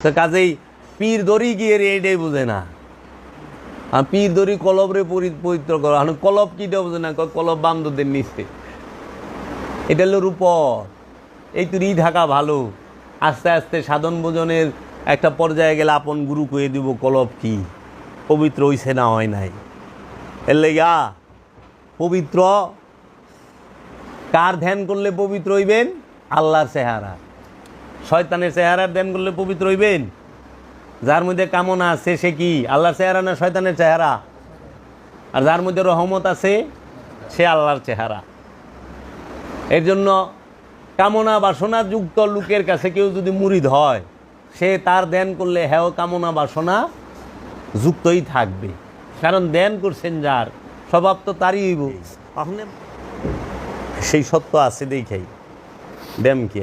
তো কাজেই পীর দড়ি গিয়ে এটাই বোঝে না। আর পীর দড়ি কলবরে পবিত্র করো, কলব কিটা বোঝে না, কলব বান্ধবদের নিচে। এটা হলো রূপর। এই তুই ঢাকা ভালো, আস্তে আস্তে সাধন ভোজনের একটা পর্যায়ে গেলে আপন গুরু কয়ে দিব কলব কি পবিত্র হইছে না হয় নাই। এর লেগা পবিত্র কার ধ্যান করলে পবিত্র হইবেন? আল্লাহর চেহারা। শয়তানের চেহারার ধ্যান করলে পবিত্র হইবেন? যার মধ্যে কামনা আছে সে কি আল্লাহর চেহারা না শয়তানের চেহারা? আর যার মধ্যে রহমত আছে সে আল্লাহর চেহারা। এর জন্য কামনা বাসনা যুক্ত লোকের কাছে কেউ যদি মুরিদ হয়, সে তার ধ্যান করলে হ্যাঁ কামনা বাসনা যুক্তই থাকবে। কারণ ধ্যান করছেন যার, স্বভাব তো তারই হইব। আপনি সেই সত্য আছে দেখাই ব্যায়াম কি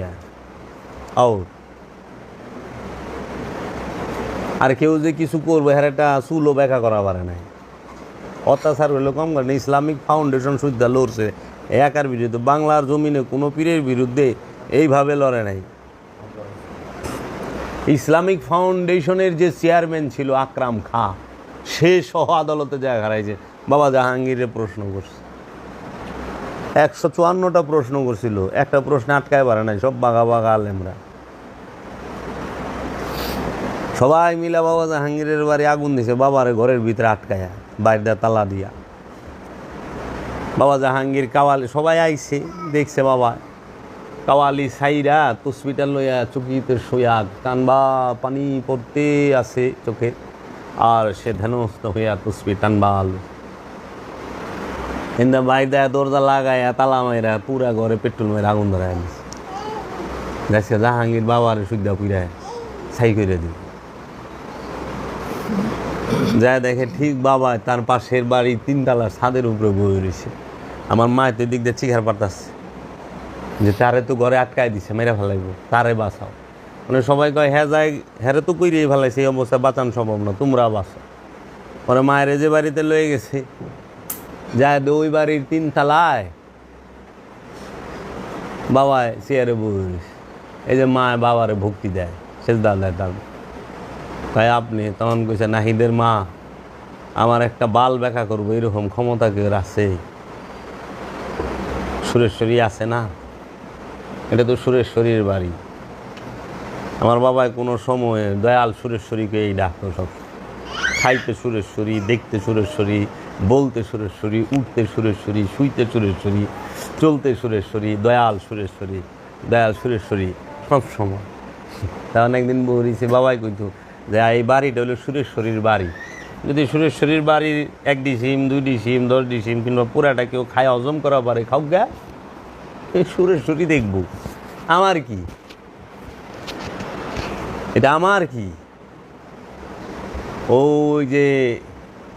আর কেউ যে কিছু করবো হ্যাঁ একটা চুলও ব্যাখ্যা করা পারে নাই। অত্যাচার হইলে কম করে। ইসলামিক ফাউন্ডেশন সুদ্ধা লড়ছে একার বিরুদ্ধে। বাংলার জমিনে কোনো পীরের বিরুদ্ধে এইভাবে লড়ে নাই। ইসলামিক ফাউন্ডেশনের যে চেয়ারম্যান ছিল আকরাম খা, সে সহ আদালতে জায়গা হারাইছে। বাবা জাহাঙ্গীরের প্রশ্ন করছে, 154টা প্রশ্ন করছিল, একটা প্রশ্ন আটকায় পারে নাই। সব বাঘা বাঘা আলেমরা সবাই মিলা বাবা জাহাঙ্গীরের বাড়ি আগুন দিছে, বাবার ঘরের ভিতরে আটকায়া, বাইরে তালা দিয়া। বাবা জাহাঙ্গীর কাওয়ালি সবাই আইছে দেখছে, বাবা কাওয়ালি সাইরা হসপিটাল লইয়া চুকিতে শোয়া কানবা পানি পড়তে আছে চোখে, আর সে ধ্যানস্থ হইয়া তসবি টানবাল হিন্দা বাইদা দরজা লাগাইয়া তালা মাইরা পুরা ঘরে পেট্রোল মাইরা আগুন ধরাই দিছে। দেখছে জাহাঙ্গীর বাবার সুদ্ধা পুরায় ছাই করে দিল। যা দেখে ঠিক বাবা তার পাশের বাড়ি 3 তলার ছাদের উপরে বয়ে রয়েছে। আমার মা তো দিক দিয়ে চিখার পারতাছে যে তারে তো ঘরে আটকায় দিছে, মেরে ফেলাইব, তারে বাঁচাও। মানে সবাই কয় হ্যাঁ যাই হ্যাঁ তো কইরে ফেলাইছে, এই অবস্থা বাঁচান সম্ভব না, তোমরা বাঁচাও। পরে মায়ের যে বাড়িতে লয়ে গেছে, যায় ওই বাড়ির 3 তলায় বাবায় চেয়ারে বয়ে রয়েছে। এই যে মা বাবারে ভক্তি দেয়, সেজদা দেয়। তার তাই আপনি তখন কইছে নাহিদের মা, আমার একটা বাল ব্যাখ্যা করবো এরকম ক্ষমতা কেউ আছে? সুরেশ্বরী আছে না, এটা তো সুরেশ্বরীর বাড়ি। আমার বাবায় কোনো সময়ে দয়াল সুরেশ্বরীকে এই ডাকতো সব। খাইতে সুরেশ্বরী, দেখতে সুরেশ্বরী, বলতে সুরেশ্বরী, উঠতে সুরেশ্বরী, শুইতে সুরেশ্বরী, চলতে সুরেশ্বরী, দয়াল সুরেশ্বরী, দয়াল সুরেশ্বরী সব সময়। তখন একদিন বলিছে বাবাই কইতো যে এই বাড়িটা হলো সুরেশ্বরীর বাড়ি। যদি সুরেশ্বরীর বাড়ির 1 ডিসিম 2 ডিসিম 10 ডিসিম কিংবা পুরাটা কেউ খায় হজম করা পারে, খাও গা, এই সুরেশ্বরী দেখবো। আমার কি এটা, আমার কি? ওই যে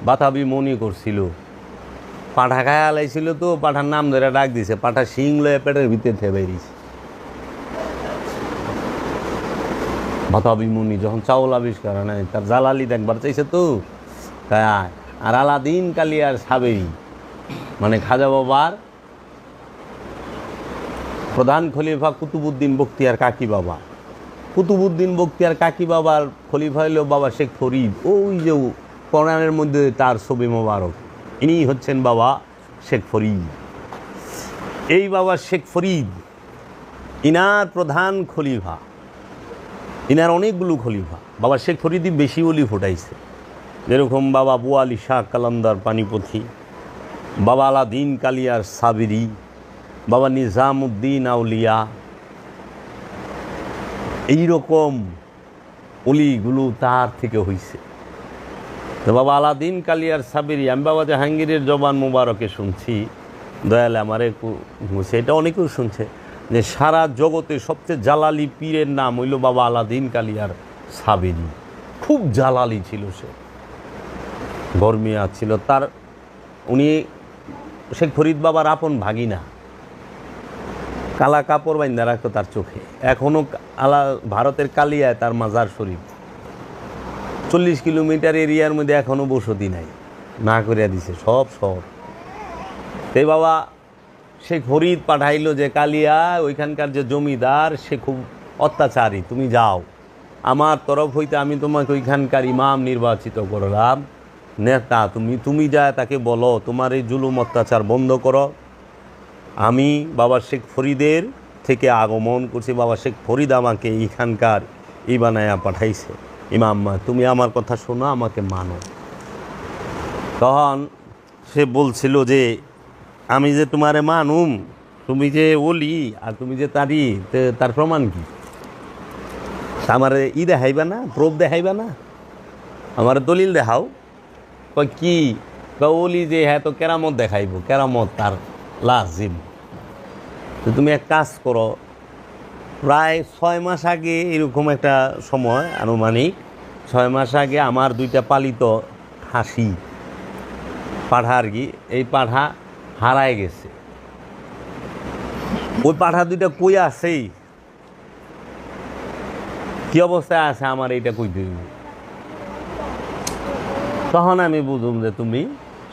বাতাবি মনি করছিল, পাঠা খায় আলাইছিল, তো পাঠার নাম ধরে ডাক দিছে, পাঠা শিং লয়ে পেটের ভিতরে থেকে বেরিয়েছে। বাতাবি মুনি যখন চাউল আবিষ্কার নাই, তার জালালি দেখবার চাইছে তো তাই। আর আলাদিন কালিয়ার সাবেরি মানে খাজা বাবার প্রধান খলিফা কুতুবুদ্দিন বখতিয়ার কাকি বাবা। কুতুবুদ্দিন বখতিয়ার কাকি বাবার খলিফা হইল বাবা শেখ ফরিদ। ওই যে কোরআনের মধ্যে তার ছবি মোবারক, ইনি হচ্ছেন বাবা শেখ ফরিদ। এই বাবা শেখ ফরিদ ইনার প্রধান খলিফা, ইনার অনেকগুলো খলিফা। বাবা শেখ ফরিদই বেশি ওলি ফুটাইছে, যেরকম বাবা বুয়ালি শাহ কালান্দার পানিপথি, বাবা আলাদিন কালিয়ার সাবিরি, বাবা নিজামুদ্দিন আউলিয়া, এইরকম অলিগুলো তার থেকে হইছে। তো বাবা আলাদিন কালিয়ার সাবিরি, আমি বাবা জাহাঙ্গীরের জবান মুবারকে শুনছি, দয়ালে আমারে এটা অনেকেও শুনছে, যে সারা জগতে সবচেয়ে জালালি পীরের নাম হইল বাবা আলাদিন কালিয়ার সাবিরি। খুব জালালি ছিল সে, গরমিয়া ছিল তার। উনি শেখ ফরিদ বাবার আপন ভাগিনা, কালা কাপড় বাইন্দা রাখতো তার চোখে। এখনও ভারতের কালিয়ায় তার মাজার শরীফ। 40 কিলোমিটার এরিয়ার মধ্যে এখনও বসতি নাই, না করিয়া দিছে সব শহর। এই বাবা শেখ ফরিদ পাঠাইলো যে কালিয়া ওইখানকার যে জমিদার সে খুব অত্যাচারী, তুমি যাও আমার তরফ হইতে আমি তোমাকে ওইখানকার ইমাম নির্বাচিত করলাম, নেতা। তুমি যা তাকে বলো তোমার এই জুলুম অত্যাচার বন্ধ করো। আমি বাবা শেখ ফরিদের থেকে আগমন করছি, বাবা শেখ ফরিদ আমাকে এইখানকার ই বানায়া পাঠাইছে ইমাম, তুমি আমার কথা শোনো, আমাকে মানো। তখন সে বলছিল যে আমি যে তোমারে মানুম, তুমি যে ওলি আর তুমি যে তার প্রমাণ কি? আমার দেখাইবা না, প্রুফ দেখাইবা না, আমার দলিল দেখাও। কয় কি? ওলি যে হ্যাঁ তো কেরামত দেখাইব, কেরামত তার লাজিম। তো তুমি এক কাজ করো, প্রায় 6 মাস আগে এরকম একটা সময়, আনুমানিক 6 মাস আগে আমার 2টা পালিত খাসি পাঠা আর কি, এই পাঠা হারায় গেছে। ওই পাঠা 2টা কই আছেই, কি অবস্থায় আছে আমার এইটা কই দিই। তখন আমি বুঝুম যে তুমি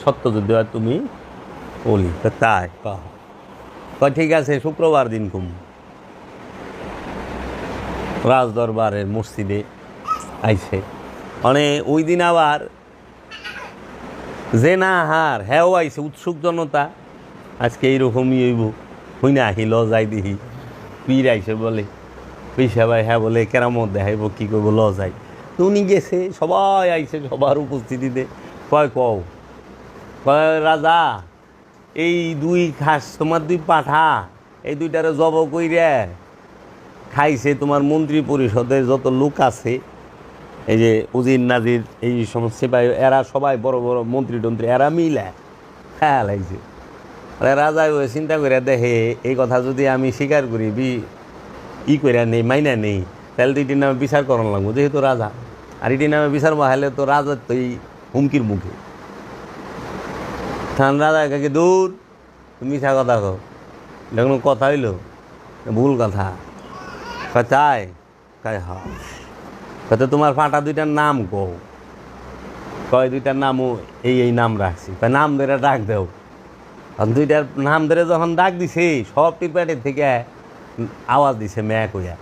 সত্য যদি হয় তুমি বলি। তাই কয় ঠিক আছে, শুক্রবার দিন কুম রাজদরবারের মসজিদে আইছে। মানে ওই দিন আবার যে না হার হ্যাঁ আইছে, উৎসুক জনতা, আজকে এইরকমই হইব, হই না আহিল যাই দিহি। পীর আইসে বলে, পয়সা ভাই হ্যাঁ বলে কেরামত দেখাইব, কী করবো ল যাই। তো উনি গেছে, সবাই আইছে সবার উপস্থিতিতে। কয় রাজা, এই 2 খাস তোমার 2 পাঠা, এই 2টারে জব কইরে খাইছে তোমার মন্ত্রী পরিষদের যত লোক আছে, এই যে উজির নাজির এই সমস্ত সিপাহী, এরা সবাই বড় বড় মন্ত্রী টন্ত্রী, এরা মিলে খেয়াল লাগছে। রাজা ওই চিন্তা করে দেখে এই কথা যদি আমি স্বীকার করি, করে নেই, মাইনা নেই, তাহলে তো এটির নামে বিচার করানো লাগবো, যেহেতু রাজা। আর এটির নামে বিচার বহাইলে তো রাজার তো এই হুমকির মুখে। থান রাজা কাকে দূর, তুমি মিশা কথা কো, দেখুন কথা হইল ভুল কথা। তাই কায় হ, হয়তো তোমার ফাটা 2টার নাম কো। কয় 2টার নামও এই নাম রাখছি, তাই নাম ধরে ডাক দেও। 2টার নাম ধরে যখন ডাক দিছে, সবটির পেটের থেকে আওয়াজ দিছে ম্যাক হইয়া।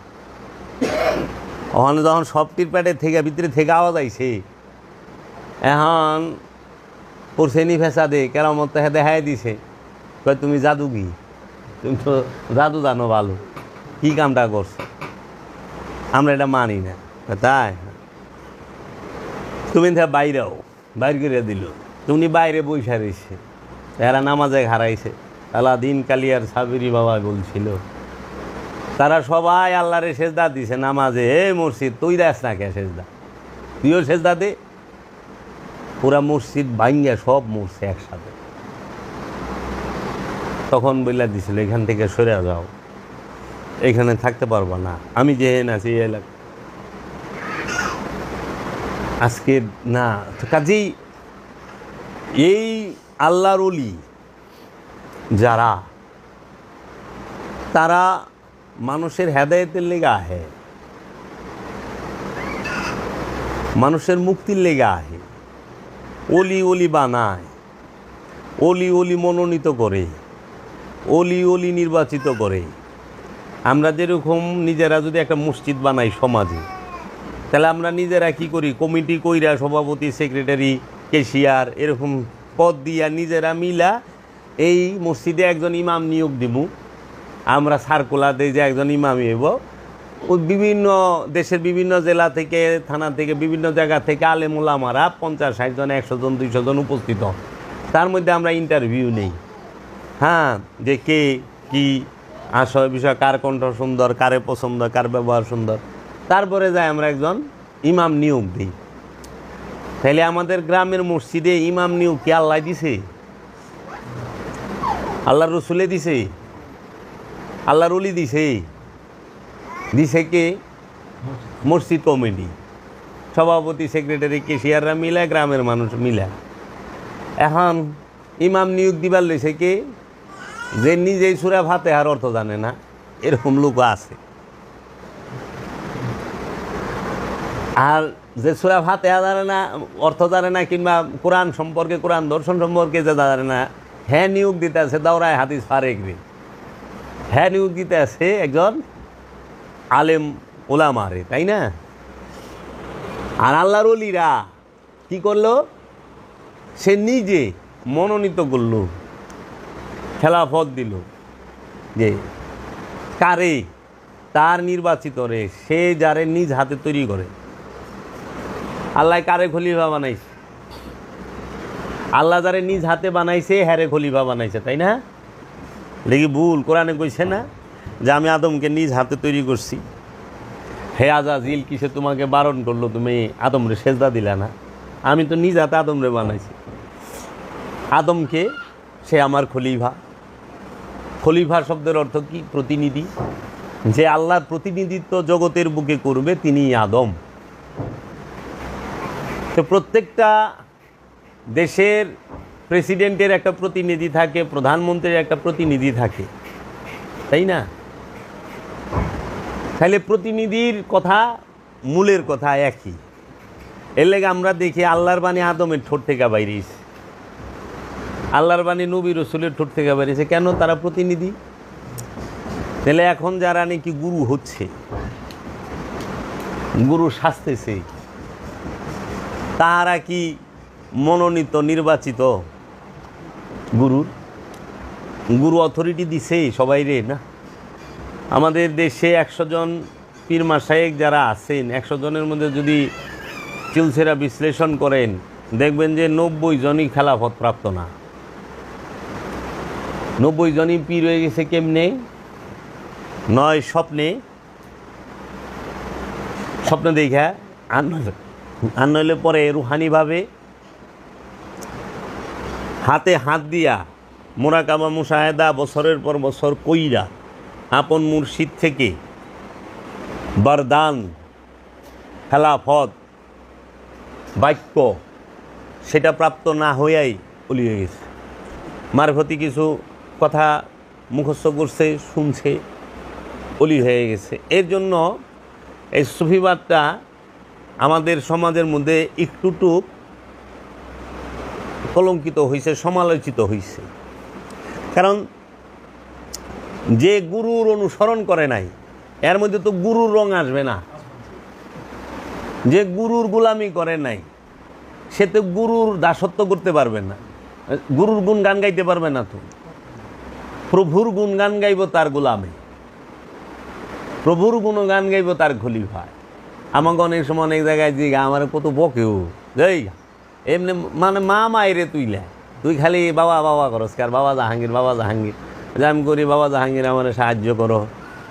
ওখানে যখন সবটির পেটের থেকে ভিতরে থেকে আওয়াজ আইছে, এখন পড়ছেনি ফেসাদে কেরামত দেখাই দিছে। কয় তুমি জাদু কি? তুমি তো জাদু জানো ভালো, কী কামটা করছো? আমরা এটা মানি না। তাই তুমি বাইরেও বাইর করে দিল। তুমি বাইরে বৈশা রয়েছে, এরা নামাজে হারাইছে। আলাদিন কালিয়ার সাবিরি বাবা বলছিল, তারা সবাই আল্লাহরে সেজদা দিছে নামাজে। এ মসজিদ তুই দেখ না কে সেজদা, তুইও সেজদা দে। পুরা মসজিদ ভাঙ্গা সব মরছে একসাথে। তখন বইলা দিছিল এখান থেকে সরে যাও, এখানে থাকতে পারবো না, আমি যে আছি এই এলাকা আজকে না। কাজেই এই আল্লাহর ওলি যারা, তারা মানুষের হেদায়েতের লেগে আহে, মানুষের মুক্তির লেগে আহে। ওলি বানায়, ওলি মনোনীত করে, ওলি নির্বাচিত করে। আমরা যেরকম নিজেরা যদি একটা মসজিদ বানাই সমাজে, তাহলে আমরা নিজেরা কি করি, কমিটি কইরা সভাপতি, সেক্রেটারি, ক্যাশিয়ার এরকম পদ দিয়া নিজেরা মিলা এই মসজিদে একজন ইমাম নিয়োগ দিব। আমরা সার্কুলার দিই যে একজন ইমামই হইব। বিভিন্ন দেশের বিভিন্ন জেলা থেকে, থানা থেকে, বিভিন্ন জায়গা থেকে আলেম ওলামারা 50-60 জন, 100 জন, 200 জন উপস্থিত। তার মধ্যে আমরা ইন্টারভিউ নেই, হ্যাঁ, যে কে কি আসল বিষয়, কার কণ্ঠ সুন্দর, কারে পছন্দ, কার ব্যবহার সুন্দর। তারপরে যাই আমরা একজন ইমাম নিয়োগ দিই। তাহলে আমাদের গ্রামের মসজিদে ইমাম নিয়োগ কি আল্লাহ দিছে? আল্লাহর রসুলে দিছে? আল্লাহর ওলি দিছে? দিছে কে? মসজিদ কমিটি, সভাপতি, সেক্রেটারি, ক্যাশিয়াররা মিলে, গ্রামের মানুষ মিলে। এখন ইমাম নিয়োগ দিবার লইছে কে? যে নিজেই সূরা ফাতিহার অর্থ জানে না, এরকম লোক আছে। আর যে সূরা ফাতিহা জানে না, অর্থ জানে না, কিংবা কোরআন সম্পর্কে, কোরআন দর্শন সম্পর্কে যে জানে না, হ্যাঁ নিয়োগ দিতে আছে দাওরায় হাদিস ফারেকরে, হ্যাঁ নিয়োগ দিতে আছে একজন আলেম ওলামারে, তাই না? আর আল্লাহর ওলিরা কি করলো, সে নিজে মনোনীত করলো, খেলাফত দিল যে কারে, তার নির্বাচিত রে, সে যারে নিজ হাতে তৈরি করে। আল্লাহ কারে খলিফা বানাইছে? আল্লাহ যারে নিজ হাতে বানাইছে হ্যারে খলিফা বানাইছে, তাই না? দেখি ভুল? কোরআনে কইছে না যে আমি আদমকে নিজ হাতে তৈরি করছি? হে আজাজিল, কিসে তোমাকে বারণ করলো, তুমি আদমরে সেজদা দিলা না? আমি তো নিজ হাতে আদমরে বানাইছি। আদমকে সে আমার খলিফা। খলিফা শব্দের অর্থ কি? প্রতিনিধি। যে আল্লাহর প্রতিনিধিত্ব জগতের বুকে করবে তিনি আদম। তো প্রত্যেকটা দেশের প্রেসিডেন্টের একটা প্রতিনিধি থাকে, প্রধানমন্ত্রীর একটা প্রতিনিধি থাকে, তাই না? তাহলে প্রতিনিধির কথা মূলের কথা একই। এর লেগে আমরা দেখি আল্লাহর বাণী আদমের ঠোঁট থেকে বাইরেছে, আল্লাহর বাণী নবী রসুলের ঠোঁট থেকে বাইরেছে। কেন? তারা প্রতিনিধি। তাহলে এখন যারা নাকি গুরু হচ্ছে, গুরু সাজতেছে, তারা কি মনোনীত নির্বাচিত গুরুর? গুরু অথরিটি দিছে সবাই রে না? আমাদের দেশে 100 জন পীর মাশায়েখ যারা আছেন, 100 জনের মধ্যে যদি চিলসেরা বিশ্লেষণ করেন দেখবেন যে 90 জনই খেলাফত প্রাপ্ত না। 90 জনই পীর হয়ে গেছে কেমনে? নয় স্বপ্নে, স্বপ্ন দেখা, আর নইলে পরে রুহানিভাবে হাতে হাত দিয়া মোরাকাবা মুশাহেদা বছরের পর বছর কইরা আপন মুর্শিদ থেকে বরদান, খেলাফত, বাক্য সেটা প্রাপ্ত না হইয়াই ওলি হয়ে গেছে। মারফতি কিছু কথা মুখস্থ করছে, শুনছে, ওলি হয়ে গেছে। এর জন্য এই সুফিবাদটা আমাদের সমাজের মধ্যে একটু কলঙ্কিত হয়েছে, সমালোচিত হয়েছে। কারণ যে গুরুর অনুসরণ করে নাই এর মধ্যে তো গুরুর রং আসবে না। যে গুরুর গোলামি করে নাই সে তো গুরুর দাসত্ব করতে পারবে না, গুরুর গুণগান গাইতে পারবে না। তো প্রভুর গুণগান গাইব তার গোলামে, প্রভুর গুণগান গাইব তার খলিফায়। আমাকে অনেক সময় অনেক জায়গায় যে আমার কত বকেও যাই এমনি, মানে মা মায়েরে তুই খালি বাবা বাবা করস, কার বাবা জাহাঙ্গীর, বাবা জাহাঙ্গীর। যে আমি করি, বাবা জাহাঙ্গীর আমার সাহায্য করো,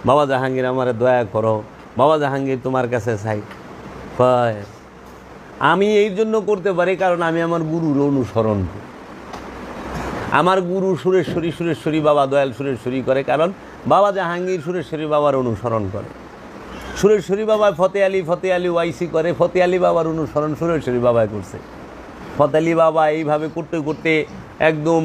বাবা জাহাঙ্গীর আমার দয়া করো, বাবা জাহাঙ্গীর তোমার কাছে চাই। আমি এই জন্য করতে পারি কারণ আমি আমার গুরুর অনুসরণ করি। আমার গুরু সুরেশ্বরী বাবা দয়াল সুরেশ্বরী করে, কারণ বাবা জাহাঙ্গীর সুরেশ্বরী বাবার অনুসরণ করে। সুরেশ্বরী বাবা ফতে আলী ওয়াইসি করে, ফতে আলী বাবার অনুসরণ সুরেশ্বরী বাবায় করছে। ফতে আলী বাবা এইভাবে করতে করতে একদম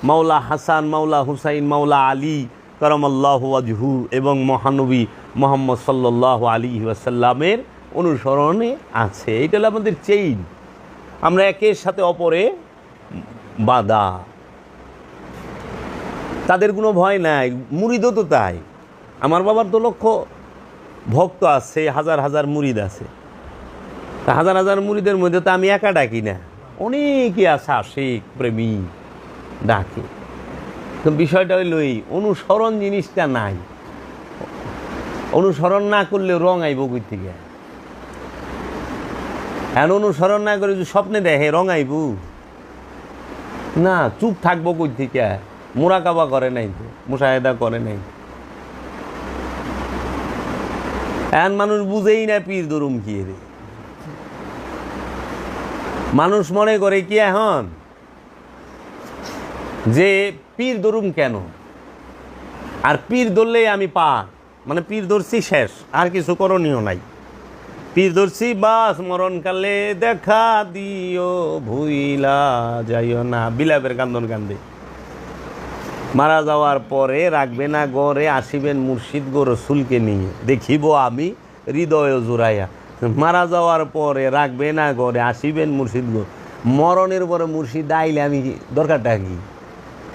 মাওলা হাসান, মাওলা হুসাইন, মাওলা আলী কারামাল্লাহু ওয়াজহু এবং মহানবী মুহাম্মদ সাল্লাল্লাহু আলাইহি ওয়াসাল্লামের অনুসরণে আছে। এইটা হলো আমাদের চেইন। আমরা একের সাথে অপরে বাঁধা, তাদের কোনো ভয় নাই। মুরিদও তো তাই। আমার বাবার তো লক্ষ ভক্ত আছে, হাজার হাজার মুরিদ আছে। তা হাজার হাজার মুরিদের মধ্যে তো আমি একা ডাকি না, অনেকই আছে আশিক প্রেমী ডাকে। তো বিষয়টা হইল এই অনুসরণ জিনিসটা নাই। অনুসরণ না করলে রং আইব কই থেকে? এখন অনুসরণ না করে যদি স্বপ্নে দেখে রং আইব না, চুপ থাকবো কই থেকে? মোরাকাবা করে নাই তো, মুশাহেদা করে নাই। এখন মানুষ বুঝেই না পীর দরুম কি রে। মানুষ মনে করে কি এখন যে পীর দরুম কেন, আর পীর ধরলেই আমি মানে পীর ধরছি শেষ, আর কিছু করণীয় নাই। পীর ধরছি বাস, মরণকালে দেখা দিও ভুইলা যাইও না, বিলাপের কান্দন কান্দে। মারা যাওয়ার পরে রাখবে না গড়ে, আসিবেন মুর্শিদ গো রসুলকে নিয়ে, দেখিব আমি হৃদয় জুড়াইয়া। মারা যাওয়ার পরে রাখবে না গড়ে, আসিবেন মুর্শিদ গো। মরণের পরে মুর্শিদ আইলে আমি দরকারটা কি?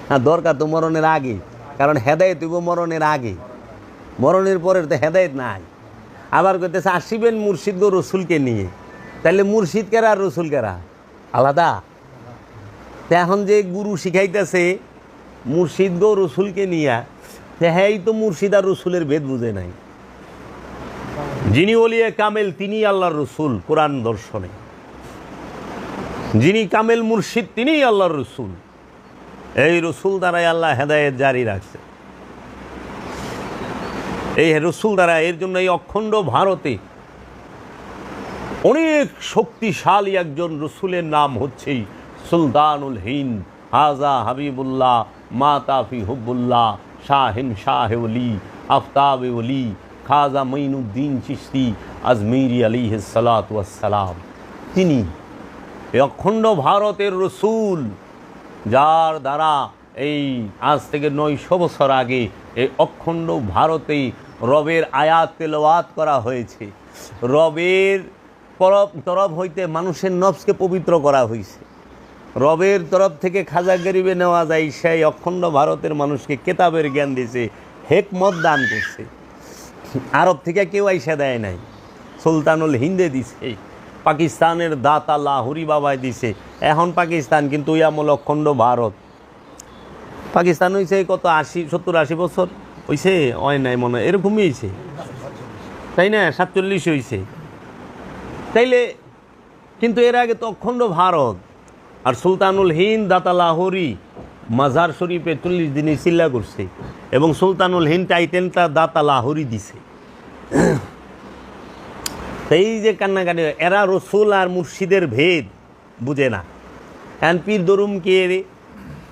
হ্যাঁ, দরকার তো মরণের আগে, কারণ হেদায়েত হইব মরণের আগে, মরণের পরে তো হেদায়েত নাই। আবার কইতেছে আসিবেন মুর্শিদ গো রসুলকে নিয়ে। তাহলে মুর্শিদ কেরা আর রসুল কেরা আলাদা? তা এখন যে গুরু শিখাইতেছে মুর্শিদ গো রসুলকে নিয়া, হ্যাঁ তো মুর্শিদ আর রসুলের ভেদ বুঝে নাই। যিনি ওলিয়ে কামেল তিনি আল্লাহর রসুল কোরআন দর্শনে, যিনি কামেল মুর্শিদ তিনিই আল্লাহর রসুল। এই রসুল দ্বারাই আল্লাহ হেদায়েত জারি রাখছে, এই রসুল দ্বারা। এর জন্য এই অখণ্ড ভারতে অনেক শক্তিশালী একজন রসুলের নাম হচ্ছেই সুলতানুল হিন্দ, হাজা হাবিবুল্লাহ, মাতাফি হুব্বুল্লাহ, শাহিন শাহে ওলি, আফতাবে ওলি, খাজা মঈনুদ্দিন চিশতি আজমিরি আলাইহিস সালাতু ওয়াস সালাম। তিনি এই অখণ্ড ভারতের রসুল, যার দ্বারা এই আজ থেকে 900 বছর আগে এই অখণ্ড ভারতেই রবের আয়াত তেলাওয়াত করা হয়েছে। রবের তরফ হইতে মানুষের নফসকে পবিত্র করা হয়েছে। রবের তরফ থেকে খাজা গরিবে নেওয়া যায়, সেই অখণ্ড ভারতের মানুষকে কেতাবের জ্ঞান দিয়েছে, হেকমত দান করছে। আরব থেকে কেউ আইসা দেয় নাই, সুলতানুল হিন্দে দিছে, পাকিস্তানের দাতা লাহুরি বাবায় দিছে। এখন পাকিস্তান কিন্তু ইয়ামল অখণ্ড ভারত। পাকিস্তান হয়েছে কত 70-80 বছর হয়েছে, হয় নাই মনে হয়, এরকমই হয়েছে তাই না, 47 হয়েছে। তাইলে কিন্তু এর আগে তো অখণ্ড ভারত। আর সুলতানুল হিন্দ দাতা লাহোরি মাজার শরীফে 40 দিনে চিল্লা করছে, এবং সুলতানুল হিন্দ টাইটেলটা দাতা লাহোরি দিছে। এই যে কান্নাকাটি, এরা রসুল আর মুর্শিদের ভেদ বুঝে না। এখন পীর ধরুম কে রে,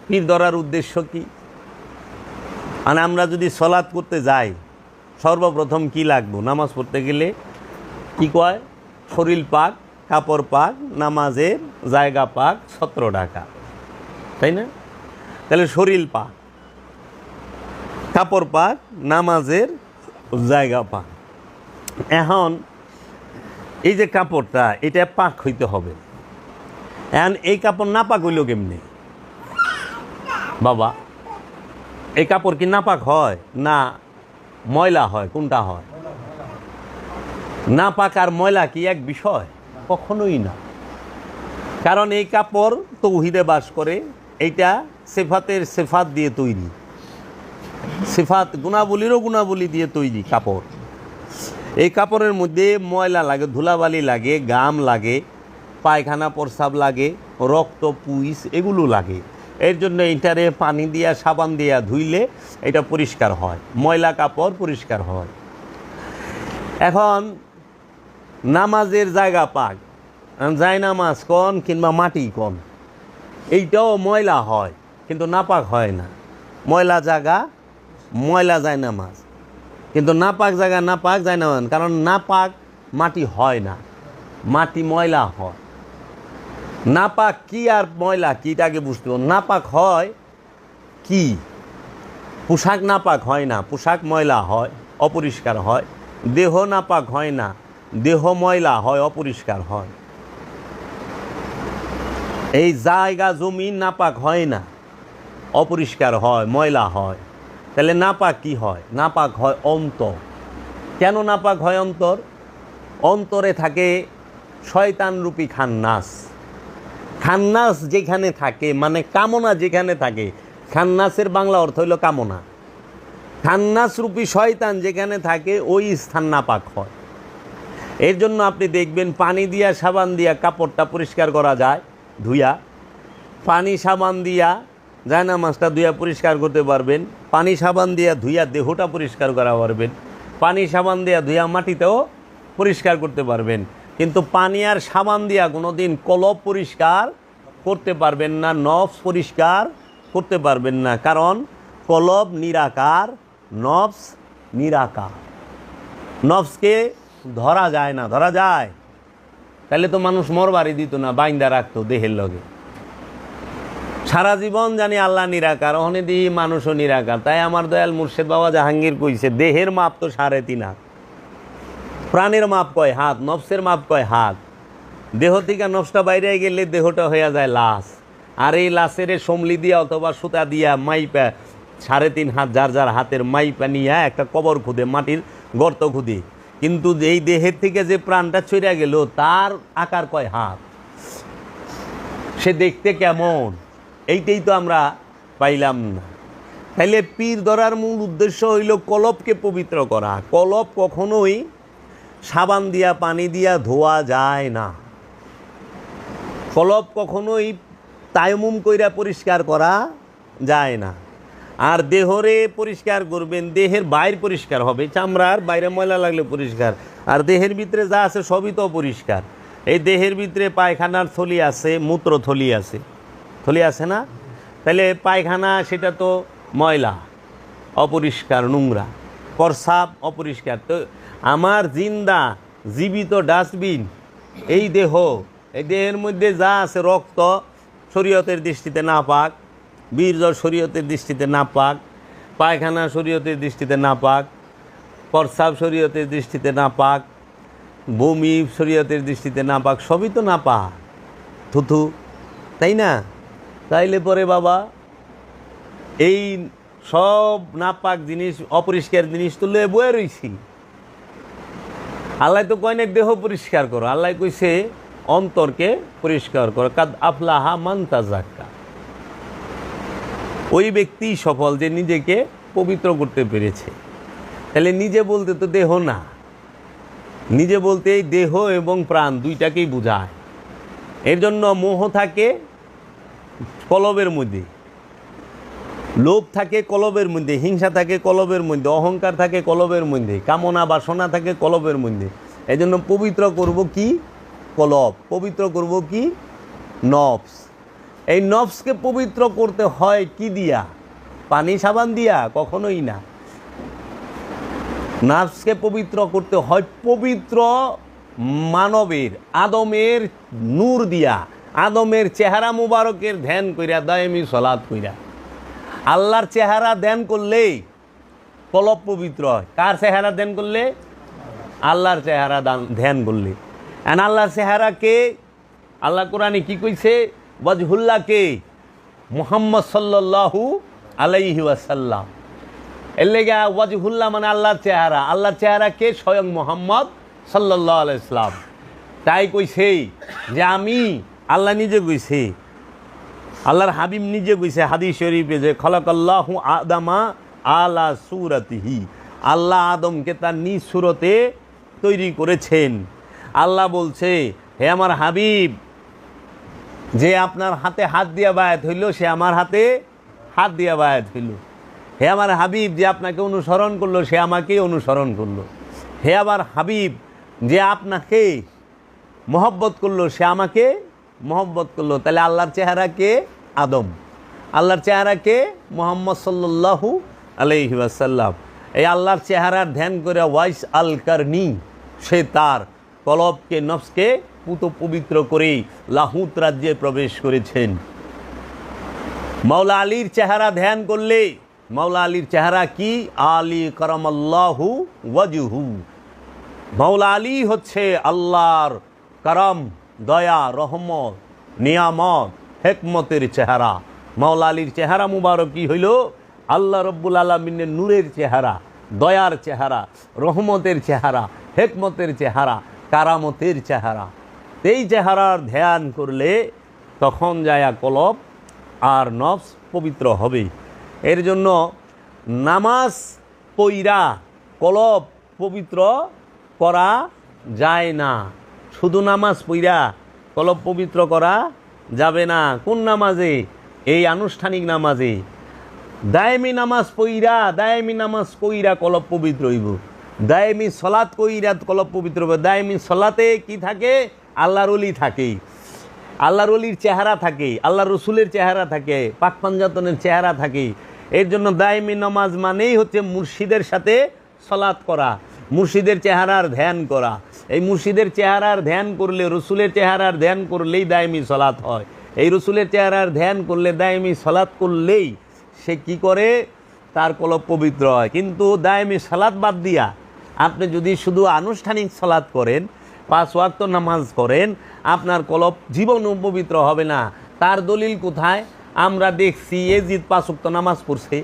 পীর ধরার উদ্দেশ্য কি? মানে আমরা যদি সলাৎ করতে যাই, সর্বপ্রথম কি লাগবো? নামাজ পড়তে গেলে কি কয়? শরীর পাক, কাপড় পাক, নামাজের জায়গা পাক, ছত্র ঢাকা, তাই না? তাহলে শরীর পাক, কাপড় পাক, নামাজের জায়গা পাক। এখন এই যে কাপড়টা, এটা পাক হইতে হবে। এখন এই কাপড় না পাক হইল কেমনি বাবা? এই কাপড় কি নাপাক হয় না ময়লা হয়? কোনটা হয়? নাপাক আর ময়লা কি এক বিষয়? কখনোই না। কারণ এই কাপড় তৌহিদে বাস করে, এইটা সিফাতের সিফাত দিয়ে তৈরি, সিফাত গুণাবলীরও গুণাবলী দিয়ে তৈরি কাপড়। এই কাপড়ের মধ্যে ময়লা লাগে, ধুলাবালি লাগে, গাম লাগে, পায়খানা প্রস্রাব লাগে, রক্ত পুইস এগুলো লাগে। এর জন্য এইটারে পানি দিয়া সাবান দিয়া ধুইলে এটা পরিষ্কার হয়, ময়লা কাপড় পরিষ্কার হয়। এখন নামাজের জায়গা পাক, যায় নামাজ কন কিংবা মাটি কন, এইটাও ময়লা হয় কিন্তু নাপাক হয় না। ময়লা জায়গা ময়লা যায় নামাজ, কিন্তু নাপাক জায়গা নাপাক যায় না, কারণ নাপাক মাটি হয় না, মাটি ময়লা হয়। নাপাক কি আর ময়লা কি, এটাকে বুঝতে হবে। নাপাক হয় কি? পোশাক নাপাক হয় না, পোশাক ময়লা হয়, অপরিষ্কার হয়। দেহ নাপাক হয় না, দেহ ময়লা হয়, অপরিষ্কার হয়। এই জায়গা জমিন নাপাক হয় না, অপরিষ্কার হয়, ময়লা হয়। তাহলে নাপাক কি হয়? নাপাক হয় অন্তর। কেন নাপাক হয় অন্তর? অন্তরে থাকে শয়তানরূপী খান্নাস। খান্নাস যেখানে থাকে, মানে কামনা যেখানে থাকে, খান্নাসের বাংলা অর্থ হইল কামনা। খান্নাস রূপী শয়তান যেখানে থাকে ওই স্থান নাপাক হয়। এর জন্য আপনি দেখবেন পানি দিয়া সাবান দিয়া কাপড়টা পরিষ্কার করা যায় ধুইয়া, পানি সাবান দিয়া জায়নামাজটা ধুইয়া পরিষ্কার করতে পারবেন, পানি সাবান দিয়া ধুইয়া দেহটা পরিষ্কার করা পারবেন, পানি সাবান দিয়া ধুইয়া মাটিতেও পরিষ্কার করতে পারবেন। কিন্তু পানি আর সাবান দিয়া কোনোদিন কলব পরিষ্কার করতে পারবেন না, নফস পরিষ্কার করতে পারবেন না। কারণ কলব নিরাকার, নফস নিরাকার। নফসকে ধরা যায় না, ধরা যায় তাহলে তো মানুষ মরবারি দিত না, বাইন্দা রাখতো দেহের লগে। সারা জীবন জানি আল্লাহ নিরাকার, ওখানে দিই মানুষও নিরাকার। তাই আমার দয়াল মুর্শেদ বাবা জাহাঙ্গীর কইছে, দেহের মাপ তো 3.5 হাত, প্রাণের মাপ কয় হাত, নফসের মাপ কয় হাত। দেহ থেকে নফসটা বাইরে গেলে দেহটা হয়ে যায় লাশ, আর এই লাশের সমলি দিয়া অথবা সুতা দিয়া মাইপা 3.5 হাত যার যার হাতের মাইপা নিয়ে একটা কবর খুদে, মাটির গর্ত খুদে। কিন্তু এই দেহের থেকে যে প্রাণটা ছড়িয়ে গেল তার আকার কয় হাত, সে দেখতে কেমন, এইটাই তো আমরা পাইলাম না। তাইলে পীর ধরার মূল উদ্দেশ্য হইল কলবকে পবিত্র করা। কলব কখনোই সাবান দিয়া পানি দিয়া ধোয়া যায় না। কলব কখনোই তায়াম্মুম কইরা পরিষ্কার করা যায় না। আর দেহরে পরিষ্কার করবেন, দেহের বাইর পরিষ্কার হবে, চামড়ার বাইরে ময়লা লাগলে পরিষ্কার, আর দেহের ভিতরে যা আছে সবই তো পরিষ্কার। এই দেহের ভিতরে পায়খানার থলি আছে, মূত্র থলি আছে, থলি আছে না? তাহলে পায়খানা সেটা তো ময়লা, অপরিষ্কার, নোংরা, প্রস্রাব অপরিষ্কার। তো আমার জিন্দা জীবিত ডাস্টবিন এই দেহ, এই দেহের মধ্যে যা আছে, রক্ত শরীয়তের দৃষ্টিতে নাপাক, বীর্য শরীয়তের দৃষ্টিতে নাপাক, পায়খানা শরীয়তের দৃষ্টিতে নাপাক, প্রস্রাব শরীয়তের দৃষ্টিতে নাপাক, বমি শরীয়তের দৃষ্টিতে নাপাক, সবই তো নাপাক, থুথু, তাই না? তাইলে পরে বাবা এই সব নাপাক জিনিস, অপরিষ্কার জিনিস তুলে বয়ে রয়েছি। আল্লাহ তো কয় না দেহ পরিষ্কার করো, আল্লাহ কইছে অন্তরকে পরিষ্কার করো। কাদ আফলাহা মান তাযাক্কা, ওই ব্যক্তি সফল যে নিজেকে পবিত্র করতে পেরেছে। তাহলে নিজে বলতে তো দেহ না, নিজে বলতে এই দেহ এবং প্রাণ দুইটাকেই বোঝায়। এর জন্য মোহ থাকে কলবের মধ্যে, লোভ থাকে কলবের মধ্যে, হিংসা থাকে কলবের মধ্যে, অহংকার থাকে কলবের মধ্যে, কামনা বাসনা থাকে কলবের মধ্যে। এই জন্য পবিত্র করব কি? কলব। পবিত্র করব কি? নফস। এই নফসকে পবিত্র করতে হয় কি দিয়া? পানি সাবান দিয়া? কখনোই না। নফসকে পবিত্র করতে হয় পবিত্র মানবের, আদমের নূর দিয়া, আদমের চেহারা মুবারকের ধ্যান কইরা, দায়েমি সালাত কইরা। আল্লাহর চেহারা ধ্যান করলেই কলব পবিত্র হয়। কার চেহারা ধ্যান করলে? আল্লাহর চেহারা ধ্যান করলে। এন আল্লাহর চেহারা কে? আল্লাহ কোরআনে কি কইছে? ওয়াজহুল্লাহ কে? মুহাম্মদ সাল্লাল্লাহু আলাইহি ওয়াসাল্লাম। এর লেগে ওয়াজহুল্লাহ মানে আল্লাহর চেহারা। আল্লাহর চেহারা কে? স্বয়ং মুহাম্মদ সাল্লাল্লাহু আলাইহি ওয়াসাল্লাম। তাই কইছে যে আমি, আল্লাহ নিজে কইছে, আল্লাহর হাবিব নিজে কইছে হাদিস শরীফে যে খলাকাল্লাহু আদামা আলা সূরাতিহি, আল্লাহ আদমকে তার নিজ সূরতে তৈরি করেছেন। আল্লাহ বলছে, হে আমার হাবিব, যে আপনার হাতে হাত দিয়া বায়াত হইল সে আমার হাতে হাত দিয়া বায়াত হইল। হে আমার হাবিব, যে আপনাকে অনুসরণ করলো সে আমাকেই অনুসরণ করলো। হে আমার হাবিব, যে আপনাকে মহব্বত করলো সে আমাকে মহব্বত করলো। তাহলে আল্লাহর চেহারা কে? আদম। আল্লাহর চেহারা কে? মুহাম্মদ সাল্লাল্লাহু আলাইহি ওয়াসাল্লাম। এই আল্লাহর চেহারার ধ্যান করে ওয়াইস আল কারনি, সে তার কলবকে, নফসকে পবিত্র করেই লাহুত রাজ্যে প্রবেশ করেছেন। মাওলা আলীর চেহারা ধ্যান করলে, মাওলা আলীর চেহারা কি? আলী কারামাল্লাহু ওয়াজহু। মাওলা আলী হচ্ছে আল্লাহর কারাম, দয়া, রহমত, নিয়ামত, হেকমতের চেহারা। মাওলা আলীর চেহারা মুবারক কি হইল? আল্লাহ রব্বুল আলামিনের নূরের চেহারা, দয়ার চেহারা, রহমতের চেহারা, হেকমতের চেহারা, কারামতের চেহারা। এই চেহারার ধ্যান করলে তখন যায় কলব আর নফস পবিত্র হবে। এর জন্য নামাজ পইরা কলব পবিত্র করা যায় না। শুধু নামাজ পইরা কলব পবিত্র করা যাবে না। কোন নামাজে? এই আনুষ্ঠানিক নামাজে। দায়েমি নামাজ পইরা, দায়েমি নামাজ কইরা কলব পবিত্র হইব। দায়েমি সলাৎ কইরা কলব পবিত্র হবে। দায়েমি সলাতে কি থাকে? আল্লাহর ওলি থাকে, আল্লাহর ওলির চেহারা থাকে, আল্লাহ রসুলের চেহারা থাকে, পাক পাঞ্জাতনের চেহারা থাকে। এর জন্য দায়েমি নামাজ মানেই হচ্ছে মুর্শিদের সাথে সলাৎ করা, মুর্শিদের চেহারার ধ্যান করা। এই মুর্শিদের চেহারার ধ্যান করলে, রসুলের চেহারার ধ্যান করলেই দায়েমি সলাৎ হয়। এই রসুলের চেহারার ধ্যান করলে, দায়েমি সলাৎ করলেই সে কি করে? তার কলব পবিত্র হয়। কিন্তু দায়েমি সালাত বাদ দিয়া আপনি যদি শুধু আনুষ্ঠানিক সালাত করেন, 5 ওয়াক্ত নামাজ করেন, আপনার কলব জীবনও পবিত্র হবে না। তার দলিল কোথায়? আমরা দেখছি এজিদ 5 ওয়াক্ত নামাজ পড়ছে,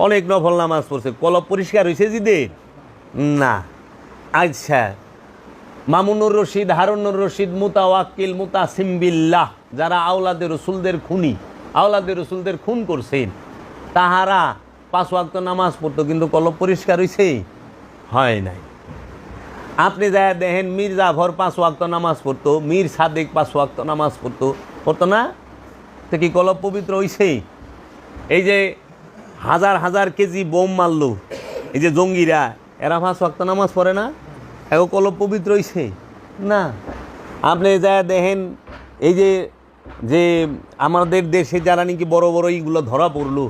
অনেক নফল নামাজ পড়ছে, কলব পরিষ্কার হয়েছে জিদের? না। আচ্ছা, মামুনুর রশিদ, হারুনুর রশিদ, মুতাওয়াক্কিল, মুতাসিম বিল্লাহ, যারা আওলাদে রসুলদের খুনি, আওলাদে রসুলদের খুন করছেন, তাহারা 5 ওয়াক্ত নামাজ পড়তো, কিন্তু কলব পরিষ্কার হয়েছে? হয় নাই। আপনি যা দেখেন মীর জাফর 5 ওয়াক্ত নামাজ পড়তো, মীর সাদেক 5 ওয়াক্ত নামাজ পড়তো না? তো কি কলব পবিত্র হইছে? এই যে হাজার হাজার কেজি বোম মারলো এই যে জঙ্গিরা, এরা 5 ওয়াক্ত নামাজ পড়ে না? এখন কলব পবিত্র হইছে না? আপনি যা দেখেন এই যে যে আমাদের দেশে যারা নাকি বড় বড় এইগুলো ধরা পড়লো,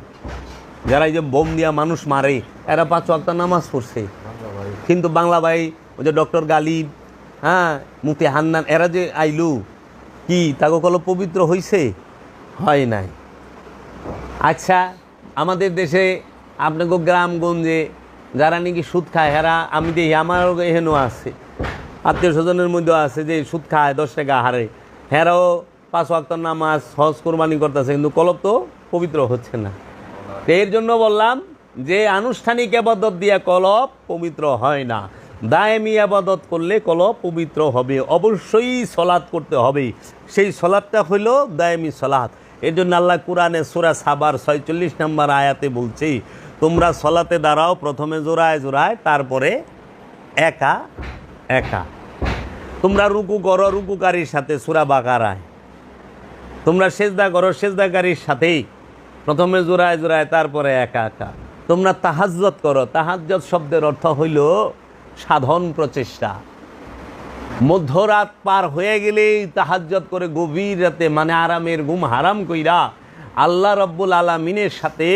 যারা এই যে বোম দিয়া মানুষ মারে, এরা 5 ওয়াক্ত নামাজ পড়ছে। কিন্তু বাংলা ভাই, ওই যে ডক্টর গালিব, হ্যাঁ, মুফতি হান্নান, এরা যে আইলু, কি তাকে কলব পবিত্র হইছে? হয় নাই। আচ্ছা, আমাদের দেশে আপনাকে গ্রামগঞ্জে যারা নাকি সুদ খায়, এরা আমি দেখি আমারও এহেনও আছে, আত্মীয় স্বজনের মধ্যেও আছে যে সুদ খায়, 10 টাকা হারে, হেরাও 5 ওয়াক্ত নামাজ, হজ, কোরবানি করতেছে, কিন্তু কলব তো পবিত্র হচ্ছে না। এর জন্য বললাম যে আনুষ্ঠানিক আবাদত দিয়ে কলব পবিত্র হয় না, দায়েমি আবাদত করলে কলব পবিত্র হবে। অবশ্যই সলাৎ করতে হবে, সেই সলাৎটা হইল দায়েমি সলাৎ। এর জন্য আল্লাহ কুরআনে সূরা সাবার 46 নম্বর আয়াতে বলছে, তোমরা সলাতে দাঁড়াও প্রথমে জোড়ায় জোড়ায়, তারপরে একা একা। তোমরা রুকু করো রুকুকারীর সাথে, সূরা বাকারায়। তোমরা সেজদা করো সেজদাকারীর সাথেই, প্রথমে জোড়ায় জোড়ায়, তারপরে একা একা। তোমরা তাহাজ্জুদ করো, তাহাজ্জুদ শব্দের অর্থ হইল সাধন প্রচেষ্টা। মধ্যরাত পার হয়ে গেলেই তাহাজ্জুদ করে গভীর রাতে, মানে আরামের ঘুম হারাম কইরা আল্লাহ রব্বুল আলামিনের সাথে,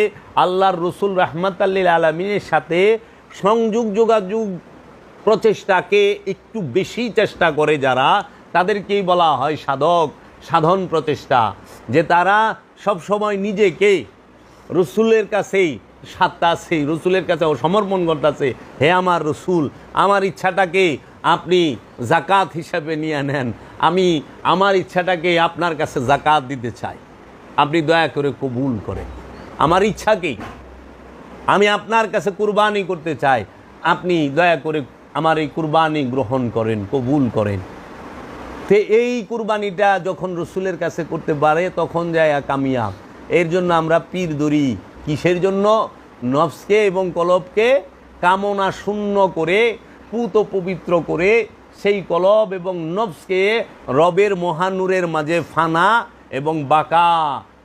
আল্লাহর রসুল রাহমাতাল লিল আলামিনের সাথে সংযোগ যোগাযোগ প্রচেষ্টাকে একটু বেশি চেষ্টা করে যারা, তাদেরকেই বলা হয় সাধক, সাধন প্রচেষ্টা। যে তারা সব সময় নিজেকে রসুলের কাছেই সাত্তাছে, রসুলের কাছে সমর্পণ করতেছে। হে আমার রসুল, আমার ইচ্ছাটাকে আপনি জাকাত হিসাবে নিয়ে নেন, আমি আমার ইচ্ছাটাকে আপনার কাছে জাকাত দিতে চাই, আপনি দয়া করে কবুল করেন। আমার ইচ্ছাকেই আমি আপনার কাছে কুরবানি করতে চাই, আপনি দয়া করে আমার এই কুরবানি গ্রহণ করেন, কবুল করেন। তো এই কুরবানিটা যখন রসুলের কাছে করতে পারে তখন যায় কামিয়াব। এর জন্য আমরা পীর ধরি, কিসের জন্য? নফসকে এবং কলবকে কামনা শূন্য করে, পুত পবিত্র করে, সেই কলব এবং নফসকে রবের মহানূরের মাঝে ফানা এবং বাঁকা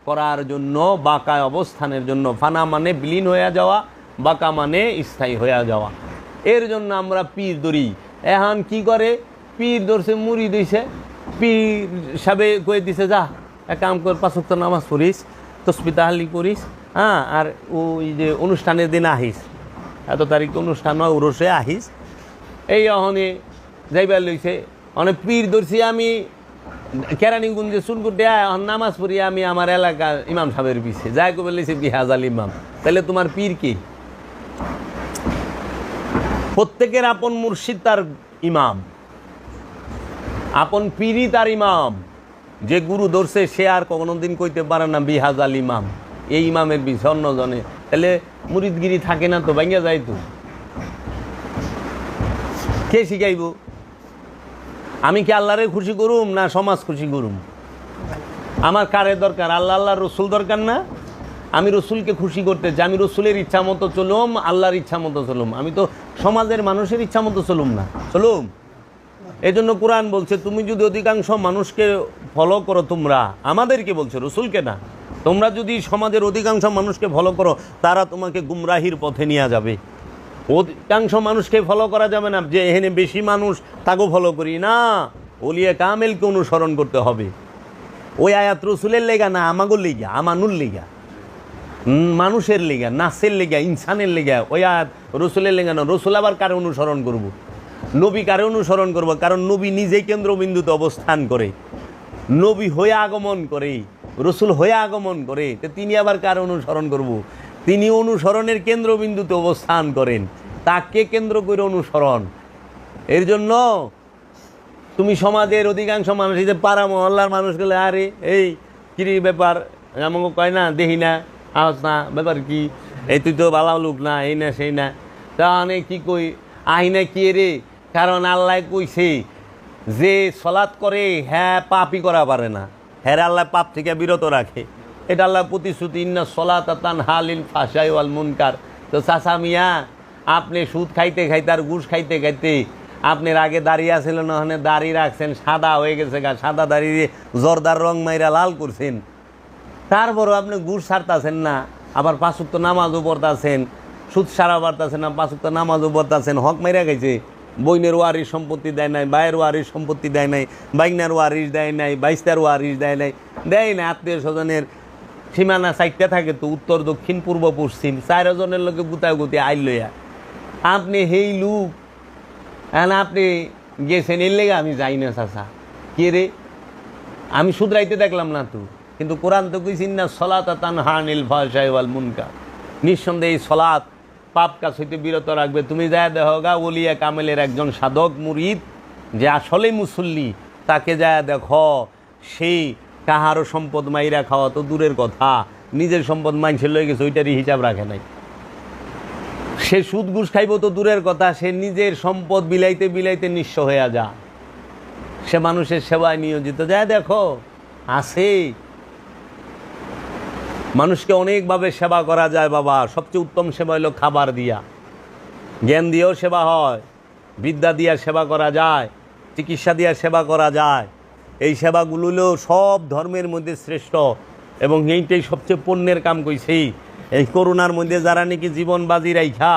করার জন্য, বাঁকা অবস্থানের জন্য। ফানা মানে বিলীন হয়ে যাওয়া, বাঁকা মানে স্থায়ী হয়ে যাওয়া। এর জন্য আমরা পীর ধরি। এখন কি করে? পীর ধরছে, মুড়ি দিছে, পীর সাবে কয়ে দিছে, যা এক কাম কর, 5 ওয়াক্ত নামাজ পড়িস, তসবিহ তাহলিল করিস, হ্যাঁ, আর ওই যে অনুষ্ঠানের দিন আহিস, এত তারিখ অনুষ্ঠান হয়, উরসে আহিস। এই অহনে যাইবার লইছে, অনেক পীর ধরছি আমি কেরানীগঞ্জে চুনকুটে নামাজ পড়ি আমি আমার এলাকার ইমাম সাহেবের পিছিয়ে, যাই কবে লইছে বিহাজাল ইমাম। তাহলে তোমার পীর কি? প্রত্যেকের আপন মুর্শিদ তার ইমাম, আপন পীরই তার ইমাম। যে গুরু ধরছে সে আর কোনোদিন কইতে পারে না বিহাজাল ইমাম, এই ইমামের পিছিয়ে অন্যজনে। তাহলে মুরিদগিরি থাকে না তো, ভাঙ্গা যায় তো। কে শিখাইব? আমি কি আল্লাহরে খুশি করুম না সমাজ খুশি করুম? আমার কারে দরকার? আল্লাহ, আল্লাহর রসুল দরকার না? আমি রসুলকে খুশি করতে চাই, আমি রসুলের ইচ্ছা মতো চলুম, আল্লাহর ইচ্ছা মতো চলুম, আমি তো সমাজের মানুষের ইচ্ছা মতো চলুম না, চলুম। এই জন্য কোরআন বলছে, তুমি যদি অধিকাংশ মানুষকে ফলো করো, তোমরা, আমাদেরকে বলছে, রসুলকে না, তোমরা যদি সমাজের অধিকাংশ মানুষকে ফলো করো, তারা তোমাকে গুমরাহির পথে নিয়ে যাবে। অধিকাংশ মানুষকে ফলো করা যাবে না, যে এখানে বেশি মানুষ তাকেও ফলো করি না, ওলিয়া কামেলকে অনুসরণ করতে হবে। ওই আয়াত রসুলের লেগা না, আমাগোর লেগা, আমানুর লেগা, মানুষের লেগা, নাসের লেগা, ইনসানের লেগা। ওই আয়াত রসুলের লেগা না। রসুল আবার কারে অনুসরণ করব? নবী কারে অনুসরণ করব? কারণ নবী নিজেই কেন্দ্রবিন্দুতে অবস্থান করে, নবী হয়ে আগমন করে, রসুল হয়ে আগমন করে, তো তিনি আবার কারে অনুসরণ করব? তিনি অনুসরণের কেন্দ্রবিন্দুতে অবস্থান করেন, তাকে কেন্দ্র করে অনুসরণ। এর জন্য তুমি সমাজের অধিকাংশ মানুষ, এই যে পাড়া মহল্লার মানুষগুলো, আরে এই কিরি ব্যাপার, আমাকে কয় না, দেখি না, আওয়াজ না, ব্যাপার কি, এই তুই তো ভালো লোক না, এই না সেই না, তা অনেক কী কই, আহি না কি রে, কারণ আল্লাহ কইছে যে সলাৎ করে হ্যাঁ পাপই করা পারে না, হ্যাঁ আল্লাহ পাপ থেকে বিরত রাখে। এটা আল্লাহ প্রতিশ্রুতি, ইন্না সলাত তানহা আনিল ফাহশাই ওয়াল মুনকার। তো চাচা মিয়া, আপনি সুদ খাইতে খাইতে আর ঘুষ খাইতে খাইতে আপনার আগে দাঁড়িয়ে আসছিল না, ওখানে দাড়ি রাখছেন, সাদা হয়ে গেছে গা, সাদা দাঁড়িয়ে জর্দার রং মাইরা লাল করছেন, তারপরও আপনি ঘুষ ছাড়তেছেন না, আবার 5 ওয়াক্ত নামাজও পড়তেছেন, সুদ সারা বাড়তেছেন না, 5 ওয়াক্ত নামাজও পড়তেছেন, হক মাইরা গেছে, বইনের ওয়ারিশ সম্পত্তি দেয় নাই, ভাইয়ের ওয়ারিশ সম্পত্তি দেয় নাই, বাইনার ওয়ারিশ দেয় নাই, বাইস্তার ওয়ারিশ দেয় নাই, দেয় না। আত্মীয় স্বজনের সীমানা 4টা থাকে তো, উত্তর দক্ষিণ পূর্ব পশ্চিম, 4 জনের লোকে গুতাগুতি আইল লইয়া আপনি হেই লুক, আপনি গেছেন এর লেগে আমি যাই না চাচা। কে রে, আমি শুধরাইতে দেখলাম না তো, কিন্তু কোরআন তো কইছেন না সলাত তানহা আনিল ফাহশাই ওয়াল মুনকার, নিঃসন্দেহে এই সলাৎ পাপ কাজ হইতে বিরত রাখবে। তুমি যায় দেখো গা ওলিয়া কামেলের একজন সাধক মুরিদ যে আসলেই মুসল্লি, তাকে যায় দেখো সেই কাহারও সম্পদ মাইরা খাওয়া তো দূরের কথা, নিজের সম্পদ মাইনসে লয়ে গেছে ওইটারই হিসাব রাখে নাই। সে সুদ ঘুষ খাইব তো দূরের কথা, সে নিজের সম্পদ বিলাইতে বিলাইতে নিঃস্ব হইয়া যা, সে মানুষের সেবায় নিয়োজিত। যায় দেখো আছে, মানুষকে অনেকভাবে সেবা করা যায় বাবা। সবচেয়ে উত্তম সেবা হলো খাবার দিয়া, জ্ঞান দিয়েও সেবা হয়, বিদ্যা দিয়া সেবা করা যায়, চিকিৎসা দিয়া সেবা করা যায়। এই সেবাগুলো সব ধর্মের মধ্যে শ্রেষ্ঠ এবং এইটাই সবচেয়ে পুণ্যের কাম কইছি। এই করোনার মধ্যে যারা নাকি জীবন বাজি রাইখা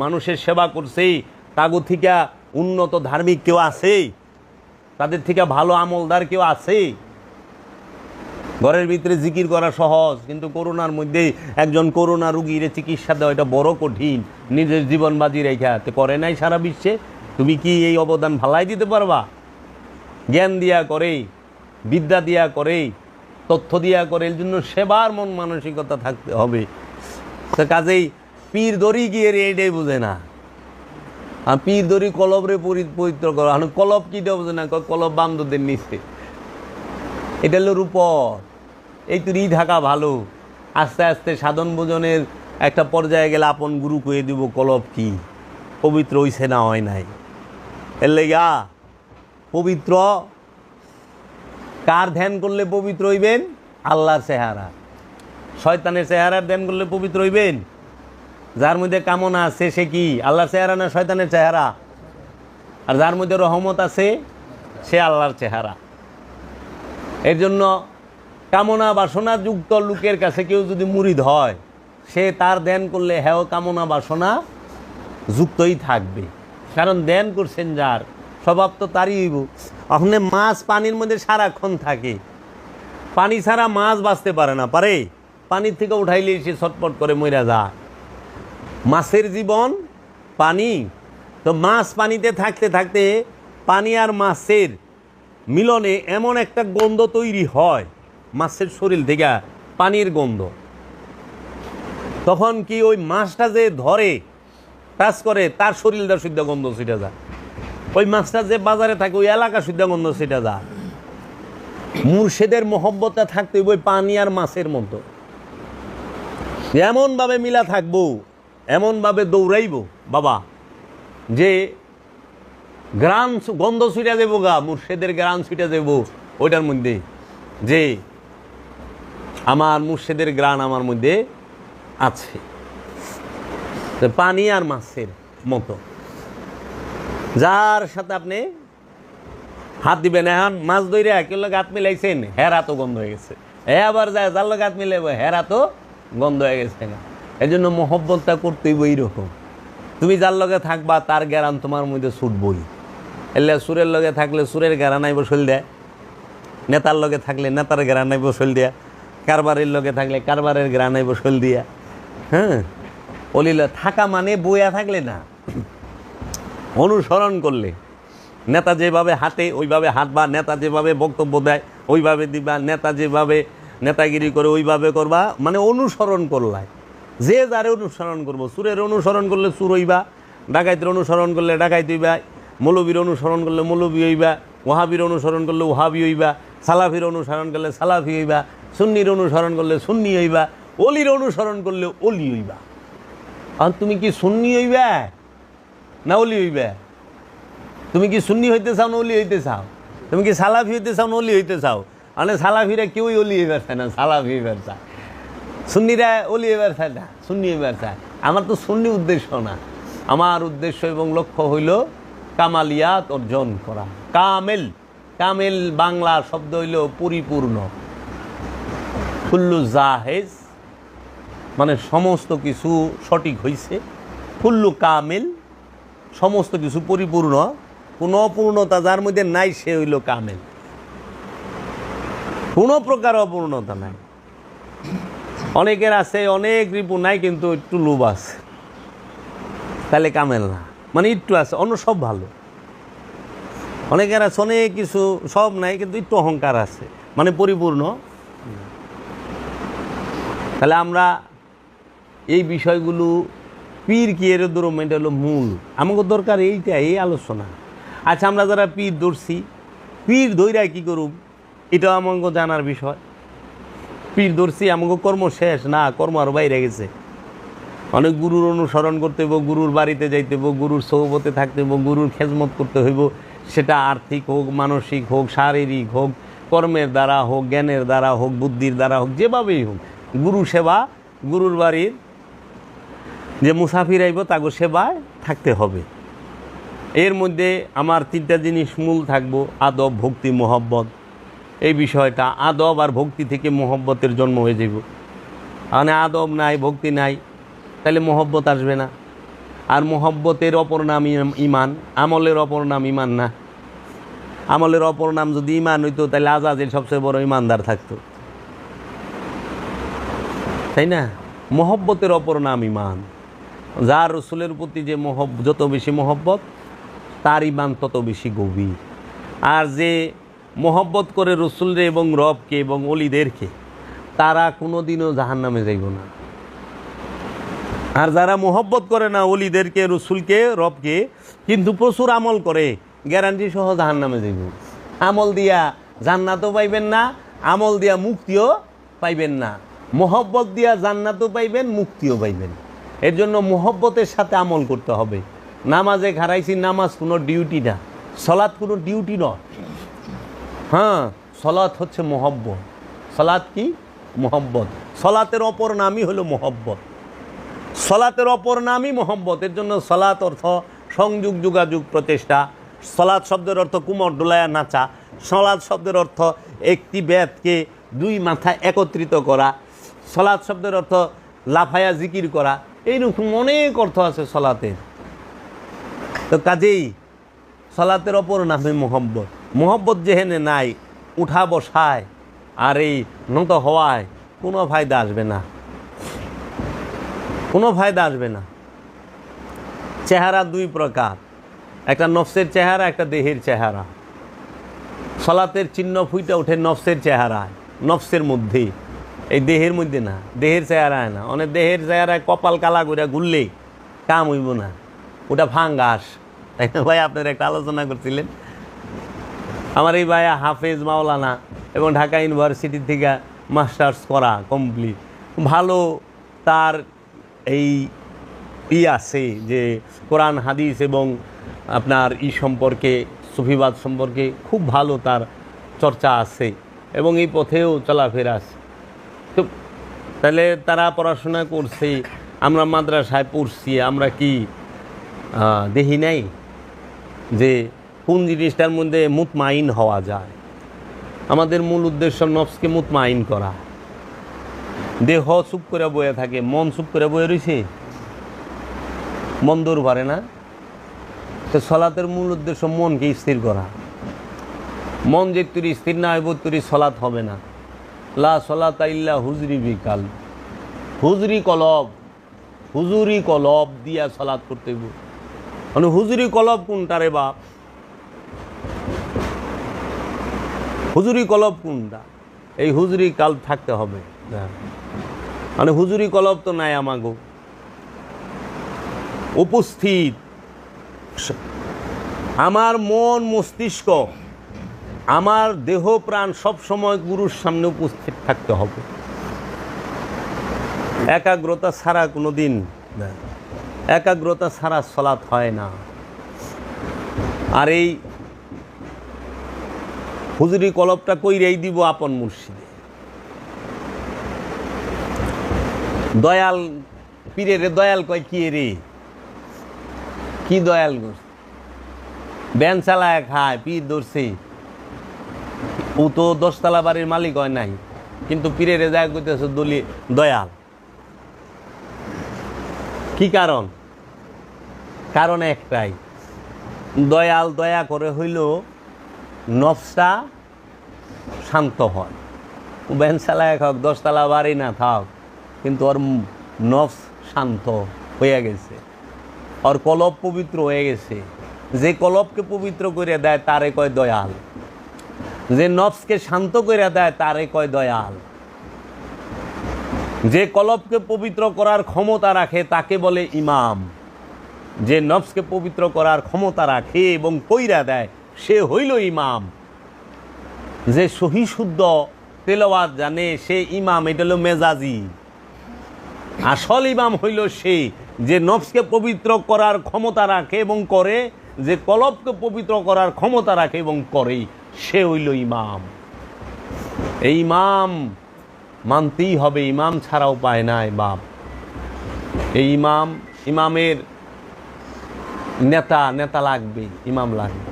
মানুষের সেবা করছে, তাগো থেকে উন্নত ধার্মিক কেউ আছে? তাদের থেকে ভালো আমলদার কেউ আছে? ঘরের ভিতরে জিকির করা সহজ, কিন্তু করোনার মধ্যে একজন করোনা রুগীর চিকিৎসা দেওয়া এটা বড় কঠিন, নিজের জীবন বাজি রেখা তে করে নাই সারা বিশ্বে। তুমি কি এই অবদান ভালাই দিতে পারবা? জ্ঞান দিয়া করে, বিদ্যা দিয়া করে, তথ্য দিয়া করে, এর জন্য সেবার মন মানসিকতা থাকতে হবে। তো কাজেই পীর দড়ি গিয়ে এটাই বোঝে না, আর পীর দড়ি কলবরে পবিত্র করা, কলব কি দেওয়া বোঝে না, কলব বান্ধবদের নিচে, এটা হলো রূপর। এই তুই থাকা ভালো, আস্তে আস্তে সাধন ভোজনের একটা পর্যায়ে গেলে আপন গুরু কয়ে দিব কলব কি পবিত্র হইছে না হয় নাই। এর লেগা পবিত্র কার ধ্যান করলে পবিত্র হইবেন? আল্লাহর চেহারা। শয়তানের চেহারার ধ্যান করলে পবিত্র হইবেন? যার মধ্যে কামনা আছে সে কি আল্লাহর চেহারা না শয়তানের চেহারা? আর যার মধ্যে রহমত আছে সে আল্লাহর চেহারা। এর জন্য কামনা বাসনা যুক্ত লোকের কাছে কেউ যদি মুরিদ হয়, সে তার ধ্যান করলে হ্যাঁ কামনা বাসনা যুক্তই থাকবে, কারণ ধ্যান করছেন যার স্বভাব তো তারই হইব। ওখানে মাছ পানির মধ্যে সারাক্ষণ থাকে, পানি ছাড়া মাছ বাঁচতে পারে না, পারে? পানির থেকে উঠাইলে সে ছটপট করে মইরা যায়। মাছের জীবন পানি, তো মাছ পানিতে থাকতে থাকতে পানি আর মাছের মিলনে এমন একটা গন্ধ তৈরি হয় মাছের শরীর থেকে, পানির গন্ধ। তখন কি ওই মাছটা যে ধরে টাচ করে তার শরীরটা শুদ্ধ গন্ধ ছিটা যায়, ওই মাছটা যে বাজারে থাকে ওই এলাকা শুদ্ধ গন্ধ ছিটা যায়। মুর্শিদের মহব্বতটা থাকতে ওই পানি আর মাছের মতো এমনভাবে মিলা থাকবো, এমনভাবে দৌড়াইব বাবা যে গ্রাম গন্ধ ছুটে দেবো গা, মুর্শিদের গ্রাম ছুটে দেবো ওইটার মধ্যে, যে আমার মুর্শিদের গ্রাম আমার মধ্যে আছে। পানি আর মাছের মতো, যার সাথে আপনি হাত দিবেন, এখন মাছ ধরে কেউ লোক হাত মিলাইছেন, হেরা তো গন্ধ হয়ে গেছে, আবার যায় যার লোক হাত মিলাইব, হেরা তো গন্ধ হয়ে গেছে। এই জন্য মহব্বতটা করতেই বই রকম, তুমি যার লগে থাকবা তার গ্যারান তোমার মধ্যে ছুটবই। এলে সুরের লগে থাকলে সুরের গ্যারা নাই বসল দেয়, নেতার লগে থাকলে নেতার গ্যারা নাই বসল দেয়া, কারবারের লগে থাকলে কারবারের গ্যারা নাই বসল দিয়া। হ্যাঁ, অলিল থাকা মানে বইয়া থাকলে না, অনুসরণ করলে। নেতা যেভাবে হাঁটে ওইভাবে হাঁটবা, নেতা যেভাবে বক্তব্য দেয় ওইভাবে দিবা, নেতা যেভাবে নেতাগিরি করে ওইভাবে করবা, মানে অনুসরণ করলাই। যে যারে অনুসরণ করবো, সুরের অনুসরণ করলে সুর হইবা, ডাকাইতের অনুসরণ করলে ডাকাইত হইবা, মৌলবীর অনুসরণ করলে মৌলবী হইবা, ওহাবির অনুসরণ করলে ওহাবি হইবা, সালাফির অনুসরণ করলে সালাফি হইবা, সুন্নির অনুসরণ করলে সুন্নি হইবা, অলির অনুসরণ করলে অলি হইবা। আর তুমি কি সুন্নি হইবা না অলি হইবা? তুমি কি সুন্নি হইতে চাও না অলি হইতে চাও? তুমি কি সালাফি হইতে চাও না অলি হইতে চাও? মানে সালাফিরা কেউই অলি হইবার চায় না, সালাফি হইবার চায়। সুন্নিরা অলি হইবার চায় না, সুন্নি হইবার চায়। আমার তো সুন্নি উদ্দেশ্য না, আমার উদ্দেশ্য এবং লক্ষ্য হইল কামালিয়াত অর্জন করা। কামেল, কামেল বাংলা শব্দ হইল পরিপূর্ণ। কুল্লু জাহেজ মানে সমস্ত কিছু সঠিক হইছে। কুল্লু কামেল সমস্ত কিছু পরিপূর্ণ, কোনো অপূর্ণতা যার মধ্যে নাই সে হইল কামেল। কোনো প্রকার অপূর্ণতা নাই। অনেকের আছে অনেক রিপু নাই কিন্তু একটু লোভ আছে, তাহলে কামেল না। মানে একটু আছে, অন্য সব ভালো। অনেকের আছে অনেক কিছু, সব নাই কিন্তু একটু অহংকার আছে, মানে পরিপূর্ণ। তাহলে আমরা এই বিষয়গুলো পীর কি এর ধরুন, এটা হলো মূল। আমাকে দরকার এইটা, এই আলোচনা। আচ্ছা, আমরা যারা পীর ধরছি, পীর ধৈরা কী করুম এটাও আমাকে জানার বিষয়। পীর ধরছি, আমাকে কর্ম শেষ না, কর্ম আরও বাইরে গেছে। অনেক গুরুর অনুসরণ করতে হইব, গুরুর বাড়িতে যাইতে হইব, গুরুর সহবতে থাকতে হইব, গুরুর খেজমত করতে হইব। সেটা আর্থিক হোক, মানসিক হোক, শারীরিক হোক, কর্মের দ্বারা হোক, জ্ঞানের দ্বারা হোক, বুদ্ধির দ্বারা হোক, যেভাবেই হোক। গুরু সেবা, গুরুর বাড়ির যে মুসাফির আইব তাকে সেবায় থাকতে হবে। এর মধ্যে আমার তিনটা জিনিস মূল থাকবো: আদব, ভক্তি, মোহব্বত। এই বিষয়টা আদব আর ভক্তি থেকে মোহব্বতের জন্ম হয়ে যাব। মানে আদব নাই, ভক্তি নাই, তাহলে মোহব্বত আসবে না। আর মোহব্বতের অপর নাম ইমান, আমলের অপর নাম ইমান না। আমলের অপর নাম যদি ইমান হইতো তাহলে আজাজিল সবচেয়ে বড় ইমানদার থাকতো, তাই না? মোহব্বতের অপর নাম ইমান। যার রসুলের প্রতি যে যত বেশি মোহব্বত, তার ইমান তত বেশি গভীর। আর যে মোহব্বত করে রসুলরে এবং রবকে এবং অলিদেরকে, তারা কোনো দিনও জাহান্নামে যাইব না। আর যারা মোহব্বত করে না অলিদেরকে, রসুলকে, রবকে, কিন্তু প্রচুর আমল করে, গ্যারান্টি সহ জাহান্নামে যাইব। আমল দিয়া জান্নাতও পাইবেন না, আমল দিয়া মুক্তিও পাইবেন না। মোহব্বত দিয়া জান্নাতও পাইবেন, মুক্তিও পাইবেন। এর জন্য মোহব্বতের সাথে আমল করতে হবে। নামাজে খারাইছি, নামাজ কোনো ডিউটি না, সলাৎ কোনো ডিউটি নয়। হ্যাঁ, সলাৎ হচ্ছে মোহব্বত। সলাৎ কি? মোহব্বত। সলাতের অপর নামই হলো মোহব্বত। সলাতের অপর নামই মোহব্বত। এর জন্য সলাৎ অর্থ সংযোগ, যোগাযোগ, প্রচেষ্টা। সলাৎ শব্দের অর্থ কুমর ডোলায়া নাচা। সলাৎ শব্দের অর্থ একটি বেদকে দুই মাথা একত্রিত করা। সলাৎ শব্দের অর্থ লাফায়া জিকির করা। এইরকম অনেক অর্থ আছে সলাতের। তো কাজেই সলাতের অপর নামে মোহব্বত। মোহব্বত যেহেনে নাই, উঠা বসায় আর এই নত হওয়ায় কোনো ফায়দা আসবে না, কোনো ফায়দা আসবে না। চেহারা দুই প্রকার, একটা নফসের চেহারা, একটা দেহের চেহারা। সলাতের চিহ্ন ফুইটা ওঠে নফসের চেহারায়, নফসের মধ্যে, এই দেহের মধ্যে না, দেহের চেহারায় না। অনেক দেহের চেহারায় কপাল কালা করে ঘুরলে কাম হইব না, ওটা ফাঙ্গাস। তাই না ভাই? আপনার একটা আলোচনা করছিলেন। আমার এই ভাইয়া হাফেজ, মাওলানা এবং ঢাকা ইউনিভার্সিটি থেকে মাস্টার্স করা কমপ্লিট, ভালো তার এই আছে যে কোরআন হাদিস এবং আপনার সম্পর্কে, সুফিবাদ সম্পর্কে খুব ভালো তার চর্চা আছে এবং এই পথেও চলাফেরা আছে। তো তাহলে তারা পড়াশোনা করছে, আমরা মাদ্রাসায় পড়ছি, আমরা কি দেখি নাই যে কোন জিনিসটার মধ্যে মুতমাইন হওয়া যায়? আমাদের মূল উদ্দেশ্য নফসকে মুতমাইন করা। দেহ চুপ করে বয়ে থাকে, মন চুপ করে বয়ে রয়েছে, মন দৌড় পারে না। তো সলাতের মূল উদ্দেশ্য মনকে স্থির করা। মন যে তুই স্থির না হইব, তুই সলাত হবে না। লা সলাতা ইল্লা হুজরি বিকাল, হুজরি কলব, হুজুরি কলব দিয়া সলাত করতে হইব। মানে হুজুরি কলব কোনটা রে বাপ? হুজুরি কলব কোনটা? এই হুজুরি কাল থাকতে হবে। মানে হুজুরি কলব তো নাই আমাগো। উপস্থিত আমার মন, মস্তিষ্ক, আমার দেহ, প্রাণ সব সময় গুরুর সামনে উপস্থিত থাকতে হবে। একাগ্রতা ছাড়া কোনো দিন, একাগ্রতা ছাড়া সলাৎ হয় না। আর এই হুজুরি কলবটা কইরাই দিব আপন মুর্শিদে। দয়াল পীরে রে দয়াল কয় কি রে, কি দয়াল করছে? ব্যান চালায় খায়, পীর ধরছে। ও তো 10 তলা বাড়ির মালিক হয় নাই, কিন্তু পীরে রে যায় কইতেছে দয়াল। কি কারণ? কারণ একটাই, দয়াল দয়া করে হইল নফসটা শান্ত হয়। ব্যান চালায় খাক, 10 তলা বাড়ি না থাক, কিন্তু ওর নফস শান্ত হয়ে গেছে, ওর কলব পবিত্র হয়ে গেছে। যে কলবকে পবিত্র করে দেয় তারে কয় দয়াল, যে নফসকে শান্ত করে দেয় তারে কয় দয়াল। যে কলবকে পবিত্র করার ক্ষমতা রাখে তাকে বলে ইমাম। যে নফসকে পবিত্র করার ক্ষমতা রাখে এবং কইরা দেয় সে হইল ইমাম। যে সহি শুদ্ধ তেলাওয়াত জানে সে ইমাম, এটা হলো মেজাজি। আসল ইমাম হইল সে যে নফসকে পবিত্র করার ক্ষমতা রাখে এবং করে, যে কলবকে পবিত্র করার ক্ষমতা রাখে এবং করে, সে হইল ইমাম। এই ইমাম মানতেই হবে, ইমাম ছাড়া উপায় নাই বাপ। এই ইমামের নেতা লাগবে, ইমাম লাগবে।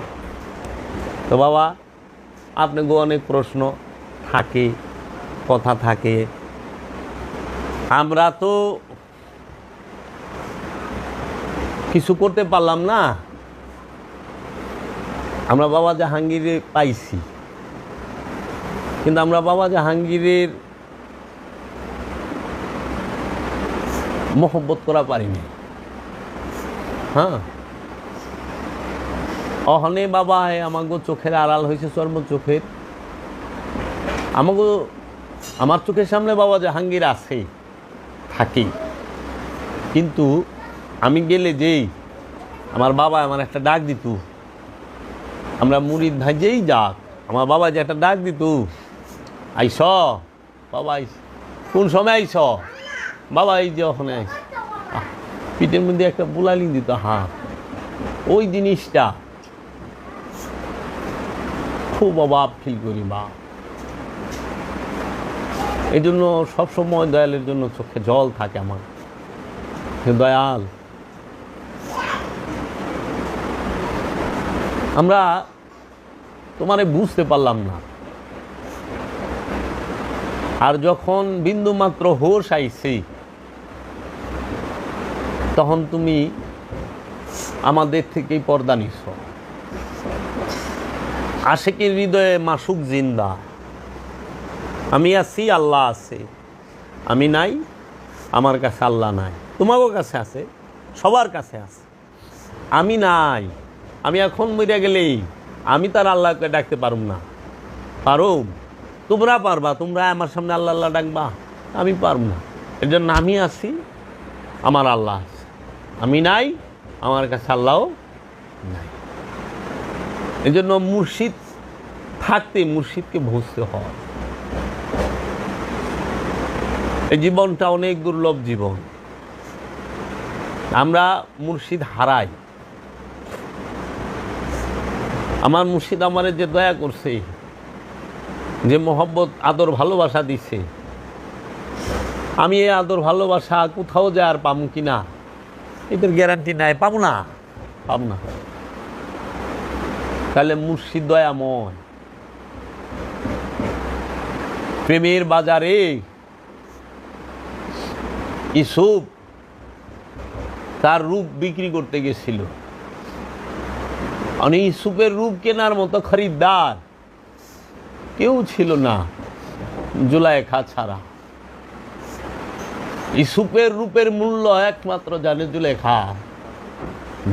তো বাবা, আপনাকে অনেক প্রশ্ন থাকে, কথা থাকে। আমরা তো কিছু করতে পারলাম না। আমরা বাবা জাহাঙ্গীরে পাইছি, কিন্তু আমরা বাবা জাহাঙ্গীরের মহব্বত করা পারিনি। হ্যাঁ, অহনে বাবা আমাকে চোখের আড়াল হয়েছে, চর্ম চোখের। আমার চোখের সামনে বাবা জাহাঙ্গীর আছে, থাকি, কিন্তু আমি গেলে যেই আমার বাবা আমার একটা ডাক দিত, আমরা মুরিদ ভাই যেই যাক, আমার বাবা যে একটা ডাক দিত, আইস বাবা, আইস। কোন সময় আইস বাবা? এই যে ওখানে আইস। পিঠের মধ্যে একটা বুলালিং দিত। হ্যাঁ, ওই জিনিসটা খুব অভাব ফিল করি বা। এই জন্য সবসময় দয়ালের জন্য চোখে জল থাকে আমার। দয়াল, আমরা তোমারে বুঝতে পারলাম না, আর যখন বিন্দু মাত্র হোশ আইছে তখন তুমি আমাদের থেকেই পর্দা নিছ। আশিকের হৃদয়ে মাসুক জিন্দা। আমি আছি, আল্লাহ আছে। আমি নাই, আমার কাছে আল্লাহ নাই। তোমারও কাছে আছে, সবার কাছে আছে। আমি নাই, আমি এখন মরে গেলেই আমি তার আল্লাহকে ডাকতে পারুম না। পারুম? তোমরা পারবা, তোমরা আমার সামনে আল্লাহ আল্লাহ ডাকবা, আমি পারব না। এর জন্য আমি আছি, আমার আল্লাহ আছে। আমি নাই, আমার কাছে আল্লাহও নাই। এই জন্য মুর্শিদ থাকতে মুর্শিদকে বুঝতে হয়। এই জীবনটা অনেক দুর্লভ জীবন। আমরা মুর্শিদ হারাই। আমার মুর্শিদ আমারে যে দয়া করছে, যে মহব্বত আদর ভালোবাসা দিছে, আমি এই আদর ভালোবাসা কোথাও যায় আর পাবো কি না এদের গ্যারান্টি নাই। পাবো না। তাহলে মুর্শিদ দয়াময়। প্রেমের বাজারে ইউসুফ তার রূপ বিক্রি করতে গেছিল। মানে ইউসুফের রূপ কেনার মতো খরিদ্দার কেউ ছিল না জুলাইখা ছাড়া। ইউসুফের রূপের মূল্য একমাত্র জানে জুলেখা।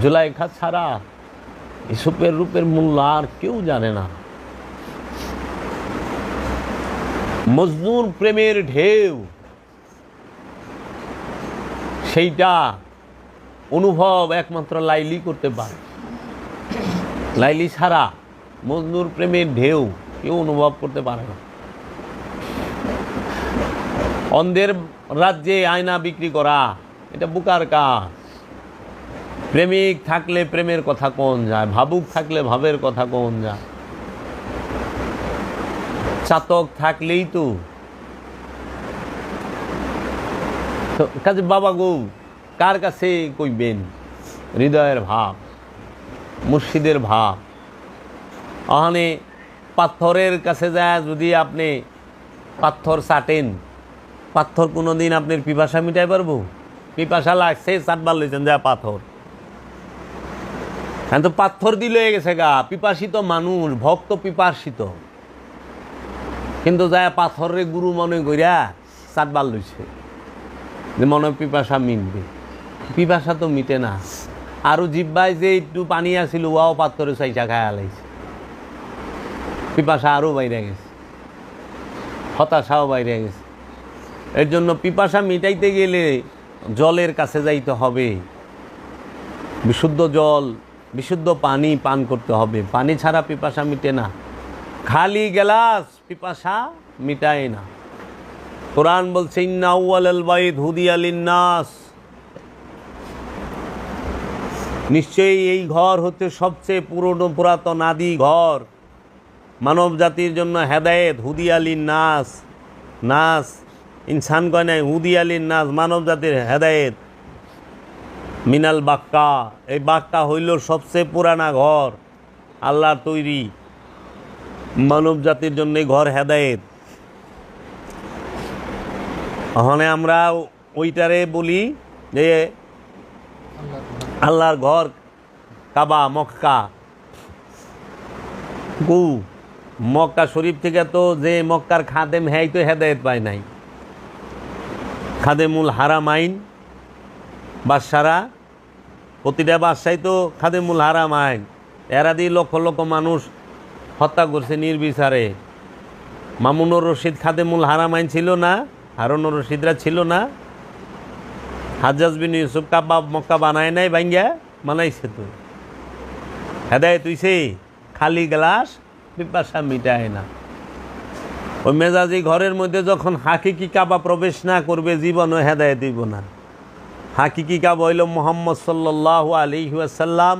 জুলাইখা ছাড়া ইউসুফের রূপের মূল্য আর কেউ জানে না। মজনুর প্রেমের ঢেউ, সেইটা অনুভব একমাত্র লাইলি করতে পারে। লাইলি ছাড়া মজনুর প্রেমের ঢেউ কেউ অনুভব করতে পারে না। অন্ধের রাজ্যে আয়না বিক্রি করা এটা বোকার কাজ। প্রেমিক থাকলে প্রেমের কথা কোন যায়, ভাবুক থাকলে ভাবের কথা কোন যায়, চাতক থাকলেই তো কাজে বাবা গো কার কাছে কইবেন হৃদয়ের ভাব, মুর্শিদের ভাব। ওখানে পাথরের কাছে যায় যদি আপনি পাথর চাটেন, পাথর কোনো দিন আপনার পিপাসা মিটাই পারবো? পিপাসা লাগছে চাটবার লইছেন যা পাথর, এখন তো পাথর দিলে গেছে গা। পিপাসিত মানুষ, ভক্ত পিপাসিত, কিন্তু যায় পাথরে গুরু মনে করিয়া চাটবার লইছে যে মনে পিপাসা মিটবে। পিপাসা তো মিটে না। আরও জিব্বায় যে একটু পানি আসিল ওয়াও পাথরে চাইচা খায় আলাইছে, পিপাসা আরও বাইরে গেছে, হতাশাও বাইরে গেছে। এর জন্য পিপাসা মিটাইতে গেলে জলের কাছে যাইতে হবে, বিশুদ্ধ জল, বিশুদ্ধ পানি পান করতে হবে। পানি ছাড়া পিপাসা মিটে না, খালি গ্লাস পিপাসা মিটায় না। কোরআন বলছে ইন্না আউয়ালাল বাইত হুদিয়া লিন্নাস, নিশ্চয়ই এই ঘর হচ্ছে সবচেয়ে পুরাতন আদি ঘর, মানব জাতির জন্য হেদায়েত। হুদিয়া লিন্নাস, নাস ইনসান কয় নাই, হুদিয়া লিন্নাস মানব জাতির হেদায়েত। মিনাল বাক্কা, এই বাক্কা হইল সবচেয়ে পুরানা ঘর আল্লাহর তৈরি, মানব জাতির জন্য এই ঘর হেদায়েত। ওখানে আমরা ওইটারে বলি যে আল্লাহর ঘর কাবা, মক্কা। মক্কা শরীফ থেকে তো যে মক্কার খাদেম হ্যাঁ তো হেদায়েত পায় নাই। খাদেমুল হারামাইন বাদশারা, প্রতিটা বাদশাই তো খাদেমুল হারামাইন, এরা দিয়ে লক্ষ লক্ষ মানুষ হত্যা করছে নির্বিচারে। মামুনুর রশিদ খাদেমুল হারামাইন ছিল না? হারুনুর রশিদরা ছিল না? হাজ্জাজ বিন ইউসুফ কাবা মক্কা বানায় নাই, ভাঙ্গা বানাইছে তো। হেদায়েত হইছে, খালি গ্লাস পিপাসা মিটায় না। ওই মেজাজি ঘরের মধ্যে যখন হাকিকি কাবা প্রবেশ না করবে জীবনও হেদায়েত দিব না। হাকিকি কাবা হইল মুহাম্মদ সাল্লাল্লাহু আলাইহি ওয়াসাল্লাম,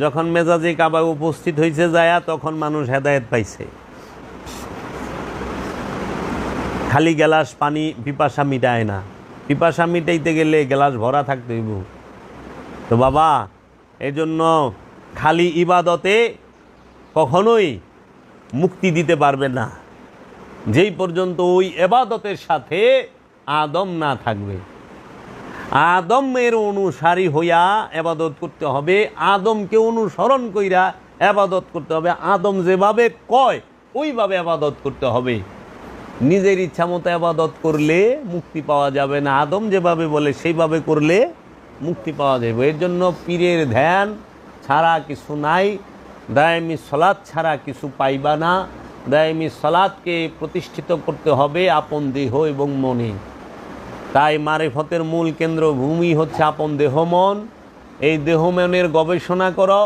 যখন মেজাজি কাবায় উপস্থিত হয়েছে যায়া তখন মানুষ হেদায়েত পাইছে। খালি গ্লাস পানি পিপাসা মিটায় না, পিপাসা মিটাইতে গেলে গ্লাস ভরা থাকতে হইব। তো বাবা এই জন্য খালি ইবাদতে কখনোই মুক্তি দিতে পারবে না, যেই পর্যন্ত ওই ইবাদতের সাথে আদম না থাকবে। আদমের অনুসারী হইয়া ইবাদত করতে হবে, আদমকে অনুসরণ কইরা ইবাদত করতে হবে। আদম যেভাবে কয় ওইভাবে ইবাদত করতে হবে। নিজের ইচ্ছা মতো ইবাদত করলে মুক্তি পাওয়া যাবে না, আদম যেভাবে বলে সেইভাবে করলে মুক্তি পাওয়া যাবে। এর জন্য পীরের ধ্যান ছাড়া কিছু নাই, দায়েমি সলাৎ ছাড়া কিছু পাইবা না। দায়েমি সলাৎকে প্রতিষ্ঠিত করতে হবে আপন দেহ এবং মনে। তাই মারিফতের মূল কেন্দ্র ভূমি হচ্ছে আপন দেহ মন। এই দেহ মনের গবেষণা করো,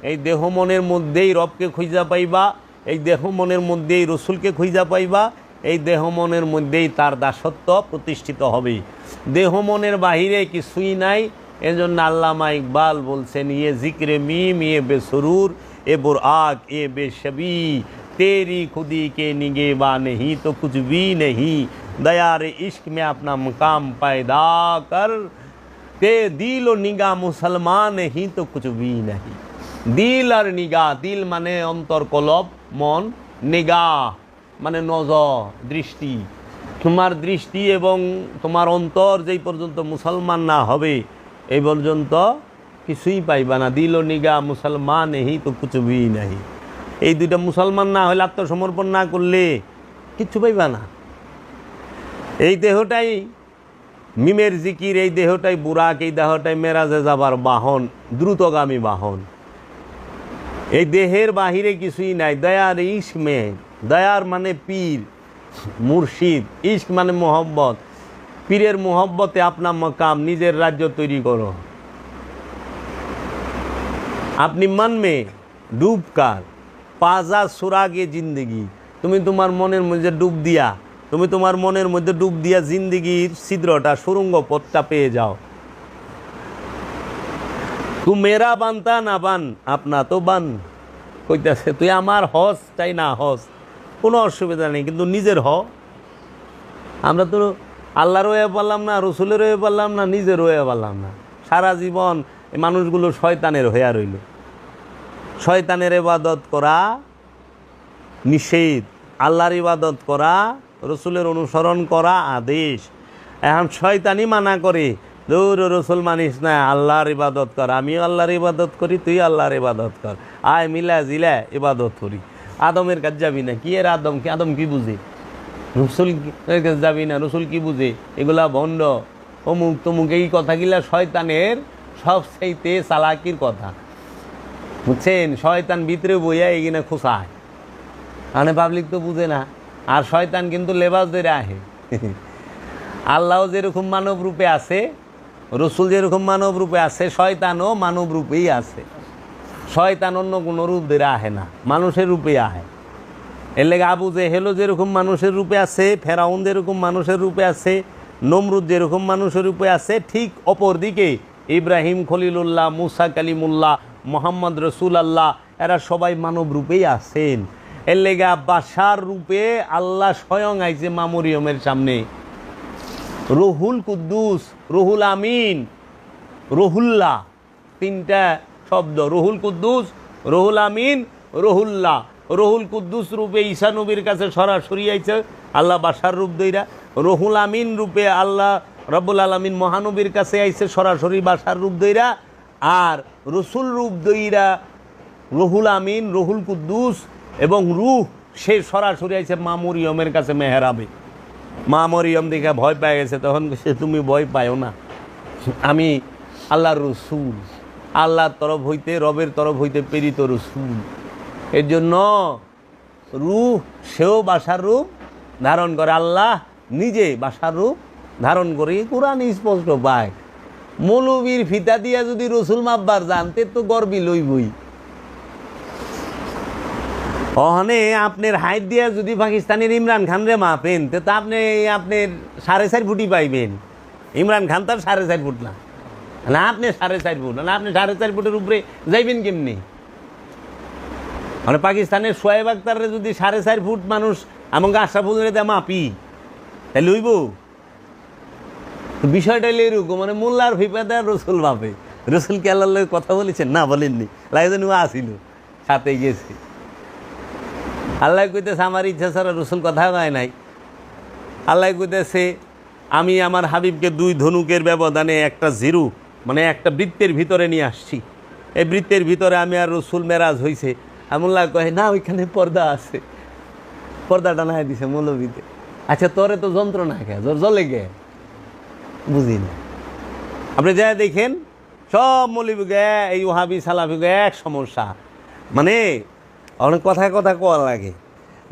এই দেহ মনের মধ্যেই রবকে খুঁজা পাইবা, এই দেহ মনের মধ্যেই রসুলকে খুঁজা পাইবা, এই দেহ মনের মধ্যেই তার দাসত্ব প্রতিষ্ঠিত হবে। দেহ মনের বাহিরে কিছুই নাই। এজন্য আল্লামা ইকবাল বলছেন ইয়ে জিক্রে মিম ইয়ে বেসরুর এ বুরআক এ বেশবি, তেরি খুদি কে নিগেবা नहीं तो कुछ भी नहीं, दयार इश्क में अपना मकाम पैदा कर, ते दिल ও निगाह मुसलमान नहीं तो कुछ भी नहीं। দিল আর নিগাহ, দিল মানে অন্তর কলব, মন, নিগাহ মানে নজর দৃষ্টি। তোমার দৃষ্টি এবং তোমার অন্তর যেই পর্যন্ত মুসলমান না হবে এই পর্যন্ত কিছুই পাইবা না। দিল ও নিগাহ মুসলমান নেই তো কুছ ভি নাহি। এই দুইটা মুসলমান না হলে, আত্মসমর্পণ না করলে কিচ্ছু পাইবা না। এই দেহটাই মিমের জিকির, এই দেহটাই বুরাক, এই দেহটাই মেরাজে যাবার বাহন, দ্রুতগামী বাহন। এই দেহের বাহিরে কিছুই নাই। দয়ার ইশক মে, দয়ার মানে পীর মুর্শিদ, ইশক মানে মোহব্বত। পীরের মোহব্বতে আপনার মকাম, নিজের রাজ্য তৈরি করো। আপনি মন মে ডুবকার পাজা সুরাগে জিন্দগি, তুমি তোমার মনের মধ্যে ডুব দিয়া, তুমি তোমার মনের মধ্যে ডুব দিয়া জিন্দগির ছিদ্রটা, সুরঙ্গ পথটা পেয়ে যাও। তু মেরা বানতা না বান আপনা তো বান কইতেছে, তুই আমার হস চাই না হস, কোনো অসুবিধা নেই, কিন্তু নিজের আমরা তো আল্লাহর হয়ে পারলাম না, রসুলের হয়ে পারলাম না, নিজের হয়ে পারলাম না। সারা জীবন এই মানুষগুলো শয়তানের হইয়া রইল। শয়তানের ইবাদত করা নিষেধ, আল্লাহর ইবাদত করা, রসুলের অনুসরণ করা আদেশ। এখন শয়তানি মানা করে, দূর রসুল মানিস না, আল্লাহর ইবাদত কর, আমিও আল্লাহর ইবাদত করি, তুই আল্লাহর ইবাদত কর, আয় মিলা জিলা ইবাদত করি। আদমের কাছে যাবি না, কি এর আদম কি বুঝে? রসুল কাছে যাবি না, রসুল কি বুঝে? এগুলা ভণ্ড, অমুক তমুক, এই কথাগুলা শয়তানের সবচাইতে চালাকির কথা, বুঝছেন? শয়তান ভিতরে বইয়া এগিনা খোঁচায়, মানে পাবলিক তো বুঝে না। আর শয়তান কিন্তু লেবাস ধরে আহে। আল্লাহ যেরকম মানব রূপে আছে, রসুল যেরকম মানব রূপে আছে, শয়তানও মানব রূপেই আছে। শয়তান অন্য কোনো রূপ ধরে আহে না, মানুষের রূপে আহে। এর লেগে আবু জেহেলও যেরকম মানুষের রূপে আছে, ফেরাউন যেরকম মানুষের রূপে আছে, নমরুদ যেরকম মানুষের রূপে আছে, ঠিক অপর দিকে ইব্রাহিম খলিলুল্লাহ, মুসা কালিমুল্লাহ, মোহাম্মদ রসুল আল্লাহ, এরা সবাই মানব রূপেই আছেন। এর লেগে বাশার রূপে আল্লাহ স্বয়ং আইছে মা মরিয়মের সামনে। রুহুল কুদ্দুস, রুহুল আমিন, রুহুল্লাহ, তিনটা শব্দ, রুহুল কুদ্দুস, রুহুল আমিন, রুহুল্লাহ। রুহুল কুদ্দুস রূপে ঈসা নবীর কাছে সরাসরি আইছে আল্লাহ বাশার রূপ দইরা। রুহুল আমিন রূপে আল্লাহ রব্বুল আলামিন মহানবীর কাছে আইছে সরাসরি বাশার রূপ দইরা। আর রসুল রূপ দইরা রুহুল আমিন, রুহুল কুদ্দুস এবং রূহ, সে সরাসরি আইছে মা মরিয়মের কাছে মেহরাবে। মা মরিয়ম দেখে ভয় পেয়ে গেছে, তখন সে তুমি ভয় পাও না, আমি আল্লাহর রসুল, আল্লাহর তরফ হইতে, রবের তরফ হইতে প্রেরিত রসুল। এর জন্য রূহ সেও বাশার রূপ ধারণ করে, আল্লাহ নিজে বাশার রূপ ধারণ করে। কোরআন স্পষ্ট পায়। মৌলবীর ফিতা দিয়া যদি রসুল মাপবার জানতে তো গর্বি লইবই। ওখানে আপনার হাইট দিয়া যদি পাকিস্তানের ইমরান খান রে মাপেন, তো আপনি আপনার 4.5 ফুটই পাইবেন। ইমরান খান তার 4.5 ফুট না, আপনি 4.5 ফুট, আপনি 4.5 ফুটের উপরে যাইবেন কেমনি? মানে পাকিস্তানের শোয়েব আখতারে যদি 4.5 ফুট মানুষ আমাকে আশরাফুল রেদা মাপি, তাই লইব? বিষয়টা এরকম, মানে মোল্লার ফিপাতে রসুল মাপে। রসুল কি আল্লাহর কথা বলেছেন? না, বলেননি। লাগে যেন আসিল, সাথে গেছে। আল্লাহ কইতেছে আমার ইচ্ছা ছাড়া রসুল কথা কয় নাই। আল্লাহ কইতেছে আমি আমার হাবিবকে 2 ধনুকের ব্যবধানে একটা জিরু, মানে একটা বৃত্তের ভিতরে নিয়ে আসছি। এই বৃত্তের ভিতরে আমি আর রসুল মেরাজ হয়েছে। আমুল্লাহ কয় না, ওইখানে পর্দা আছে, পর্দাটা না দিছে মৌলবীতে। আচ্ছা, তোরে তো যন্ত্রণা গে, জ্বর জ্বলে গে, বুঝি না। আপনি যা দেখেন সব মৌলবী গে, এই ওহাবি সালাফি গে এক সমস্যা, মানে অনেক কথায় কথা কোয়া লাগে।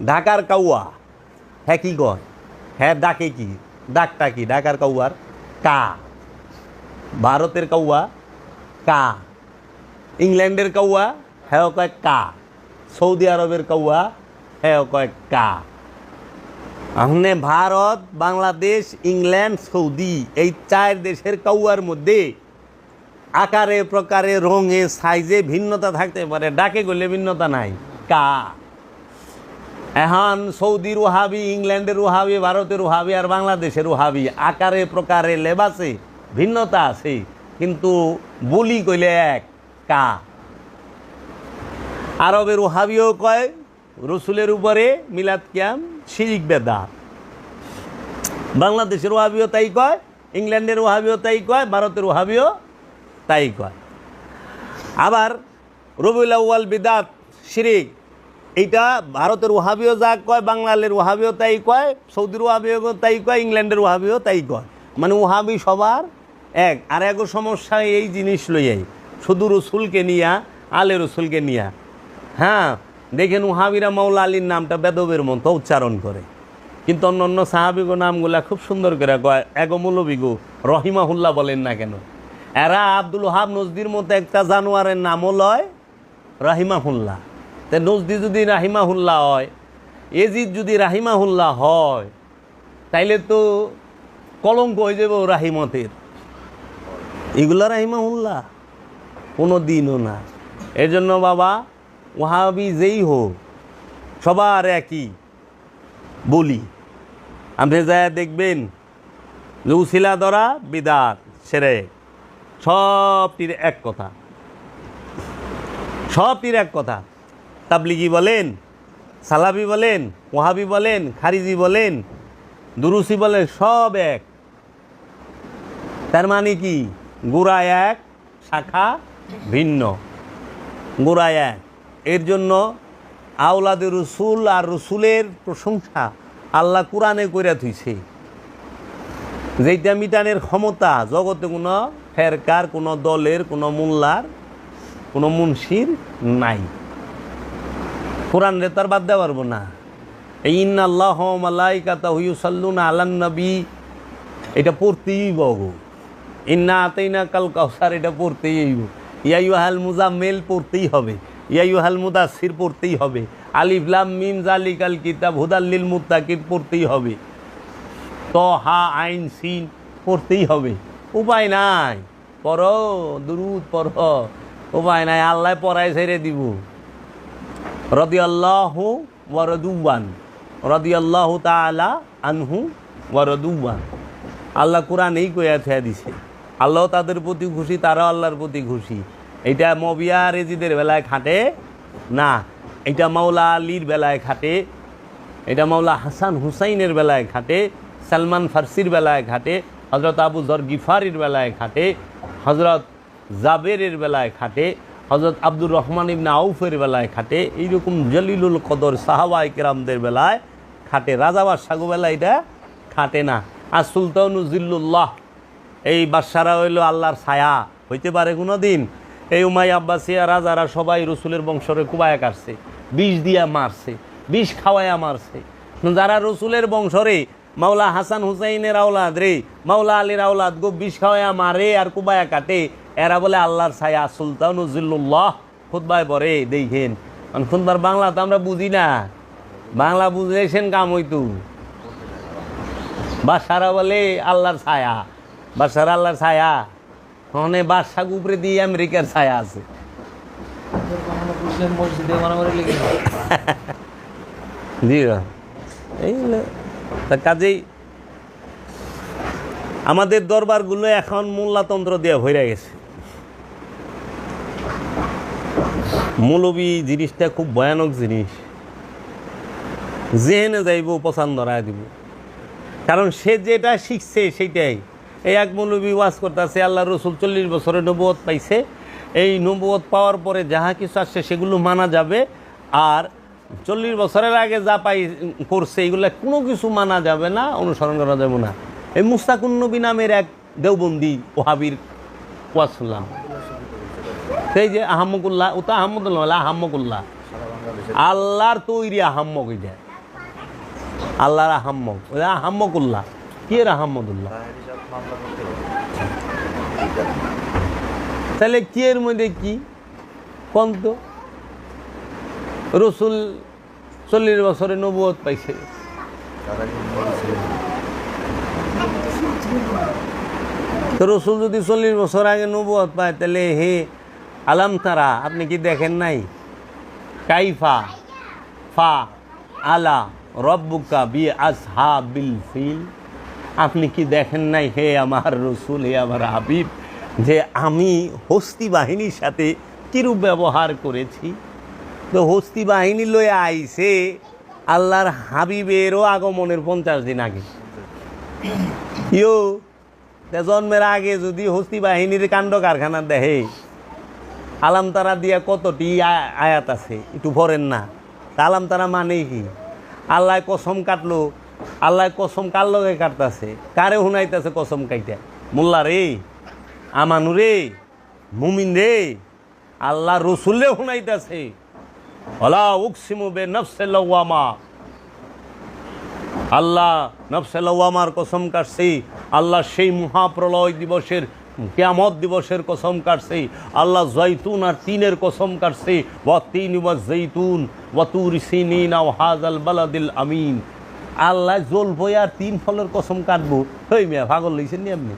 ঢাকার কাউয়া, হ্যাঁ কি কয়, হ্যাঁ ডাকে কি, ডাকটা কি? ঢাকার কাউয়ার কা, ভারতের কাউয়া কা, ইংল্যান্ডের কাউয়া হ্যাঁ কয় কা, সৌদি আরবের কাউয়া হ্যাঁ কয় কা। আপনি ভারত, বাংলাদেশ, ইংল্যান্ড, সৌদি, এই 4 দেশের কাউয়ার মধ্যে আকারে প্রকারে রঙে সাইজে ভিন্নতা থাকতে পারে, ডাকে গেলে ভিন্নতা নাই, কা। এখন সৌদির ওহাবি, ইংল্যান্ডের ওহাবি, ভারতের ওহাবি আর বাংলাদেশের ওহাবি আকারে প্রকারে লেবাসে ভিন্নতা আছে, কিন্তু বলি কইলে এক, কা। আরবের ওহাবিও কয় রসুলের উপরে মিলাদ কিয়াম শিরিক বেদাত, বাংলাদেশের ওহাবিও তাই কয়, ইংল্যান্ডের ওহাবিও তাই কয়, ভারতের ওহাবিও তাই কয়। আবার রবিউল আউয়াল বিদাত শিরিক, এইটা ভারতের ওহাবিও যা কয়, বাংলাদেশের ওহাবিও তাই কয়, সৌদির ওহাবিও তাই কয়, ইংল্যান্ডের ওহাবিও তাই কয়, মানে ওহাবি সবার এক। আর এক সমস্যা এই জিনিস লইয়াই, শুধু রসুলকে নিয়া, আলে রসুলকে নিয়া। হ্যাঁ, দেখেন ওহাবিরা মাওলা আলীর নামটা বেদবের মতো উচ্চারণ করে, কিন্তু অন্য অন্য সাহাবিগো নামগুলা খুব সুন্দর করে কয়। এগো মৌলবীগো রহিমাহুল্লাহ বলেন না কেন? এরা আব্দুল ওহাব নজদির মতো একটা জানোয়ারের নামও লয় রাহিমাহুল্লাহ। তে নজদি যদি রাহিমাহুল্লাহ হয়, এজিদ যদি রাহিমাহুল্লাহ হয়, তাইলে তো কলঙ্ক হয়ে যাবে রাহিমতের। এগুলা রাহিমাহুল্লাহ, কোনো দিনও না। এর জন্য বাবা ওয়াহাবি যেই হোক সবার একই বলি, আপনি যায় দেখবেন যে উসিলা ধরা বিদাত শিরক, সবটির এক কথা, সবটির এক কথা। তাবলিগি বলেন, সালাফি বলেন, ওয়াহাবি বলেন, খারিজি বলেন, দুরুসি বলেন, সব এক। তার মানে কি? গোড়া এক, শাখা ভিন্ন, গোড়া এক। এর জন্য আওলাদে রসুল আর রসুলের প্রশংসা আল্লাহ কোরআনে কইরা থুইছে, যেইটা মিটানের ক্ষমতা জগতে কোনো ফেরকার, কোনো দলের, কোনো মোল্লার, কোনো মুন্সির নাই। কোরআন রে তার বাদ দেওয়া পারবো না। এই ইন্নাল্লাহু ওয়া মালাইকাতাহু ইউসাল্লুনা আলান নবী, এটা পড়তেই বগো। ইন্না আতাইনাকাল কাউসার, এটা পড়তেই হইব। ইয়া আইয়ুহাল মুজাম্মিল পড়তেই হবে, ইয়া আইয়ুহাল মুদাসসির পড়তেই হবে, আলিফ লাম মিম যালিকাল কিতাব হুদাল লিল মুত্তাকিন পড়তেই হবে, তহা আইন সিন পড়তেই হবে। উপায় নাই, পড়ো দুরূদ পড়ো, উপায় নাই। আল্লাহ পড়ায় ছেড়ে দিব। রাদিয়াল্লাহু ওয়া রাদুয়ান, রাদিয়াল্লাহু তাআলা আনহু ওয়া রাদুয়ান। আল্লাহ কোরআনেই কইয়া থিয়া দিছে, আল্লাহ তাদের প্রতি খুশি, তারাও আল্লাহর প্রতি খুশি। এটা মবিয়া রেজিদের বেলায় খাটে না, এটা মাওলা আলীর বেলায় খাটে, এটা মাওলা হাসান হুসাইনের বেলায় খাটে, সালমান ফার্সির বেলায় খাটে, হজরত আবু যর গিফারির বেলায় খাটে, হজরত জাবেরের বেলায় খাটে, হজরত আব্দুর রহমান ইবনে আউফের বেলায় খাটে, এইরকম জলিলুল কদর সাহাবাই কেরামদের বেলায় খাটে। রাজা বাদশাহ বেলায় এটা খাটে না। আর সুলতানুজিল্লুল্লাহ, এই বাদশারা হইল আল্লাহর ছায়া, হইতে পারে কোনো দিন? এই উমাইয়া আব্বাসিয়া রাজারা সবাই রসুলের বংশরে কুবায়া কাটছে, বিষ দিয়া মারছে, বিষ খাওয়াইয়া মারছে। যারা রসুলের বংশরে মাওলা হাসান হুসাইনের আওলাদ রে, মাওলা আলীর আওলাদ গো বিষ খাওয়াইয়া মারে আর কুবায়া কাটে, এরা বলে আল্লাহর ছায়া, সুলতানুজিল্লুল্লাহ। খুতবায় পড়ে দেখেন, খুতবার বাংলা তো আমরা বুঝি না, বাংলা বুঝলেছেন কাম হইতু। বাদশারা বলে আল্লাহর ছায়া, বাদশারা আল্লাহর ছায়া, ওখানে বাদশাহ উপরে দিয়ে আমেরিকার ছায়া আছে। এই কাজেই আমাদের দরবারগুলো এখন মোল্লাতন্ত্র দিয়ে ভরে গেছে। মৌলবী জিনিসটা খুব ভয়ানক জিনিস, যেহেনে যাইব পছন্দ ধরায় দিব, কারণ সে যেটা শিখছে সেইটাই। এই এক মৌলবী ওয়াজ করতেছে আল্লাহ রসুল 40 বছরে নবুয়ত পাইছে, এই নবুয়ত পাওয়ার পরে যাহা কিছু আসছে সেগুলো মানা যাবে, আর 40 বছরের আগে যা করছে এইগুলো কোনো কিছু মানা যাবে না, অনুসরণ করা যাবে না। এই মুস্তাকুন নবী নামের এক দেওবন্দি ওহাবির ওয়াজ শুনলাম, সেই যে আহম্মকুল্লাহ, ও তো আহম্মদুল্লাহ, আহম্মকুল্লাহ আল্লাহর তৈরি আহম্মক, এটা আল্লাহর আহম্মক, ওই আহম্মকুল্লাহ। কি এর আহম্মদুল্লাহ? তাহলে কি এর মধ্যে কি কোন? তো রসুল 40 বছরে নবুয়ত পাইছে, তো রসুল যদি 40 বছর আগে নবুয়ত পায়, তাহলে হে আলাম তারা, আপনি কি দেখেন নাই? কাইফা ফা আলা রব্বুকা বি আসহাবিল ফিল, আপনি কি দেখেন নাই হে আমার রসুল, হে আমার হাবিব, যে আমি হস্তি বাহিনীর সাথে কিরূপ ব্যবহার করেছি? তো হস্তি বাহিনী লয়ে আইছে আল্লাহর হাবিবেরও আগমনের 50 দিন আগে। ইয়ো জন্মের আগে যদি হস্তি বাহিনীর কাণ্ড কারখানা দেখে, আলাম তারা দিয়া কতটি আয়াত আছে, একটু ভরেন না। আলাম তারা মানে কি? আল্লাহ কসম কাটলো, আল্লাহ কসম কার লগে কাটতেছে? কারে শুনাইতেছে কসম কাইটা? মোল্লা রে, আমানু রে, মুমিন রে, আল্লাহ রসুলে শুনাইতেছে। ওয়ালা উকসিমু বিনাফসিল লাওয়ামা, আল্লাহ নফসে লাওয়ামার কসম কাটছে, আল্লাহ সেই মহাপ্রলয় দিবসের, কিয়ামত দিবসের কসম কাটছে, আল্লাহ জৈতুন আর তিনের কসম কাটছে, ওয়া তিন ওয়া জৈতুন ওয়া তুর সিনিন ওয়া হাযাল বালাদিল আমিন। আল্লাহ জলপই আর 3 ফলের কসম কাটবো? হই মিয়া পাগল লইছেন নি আপনি?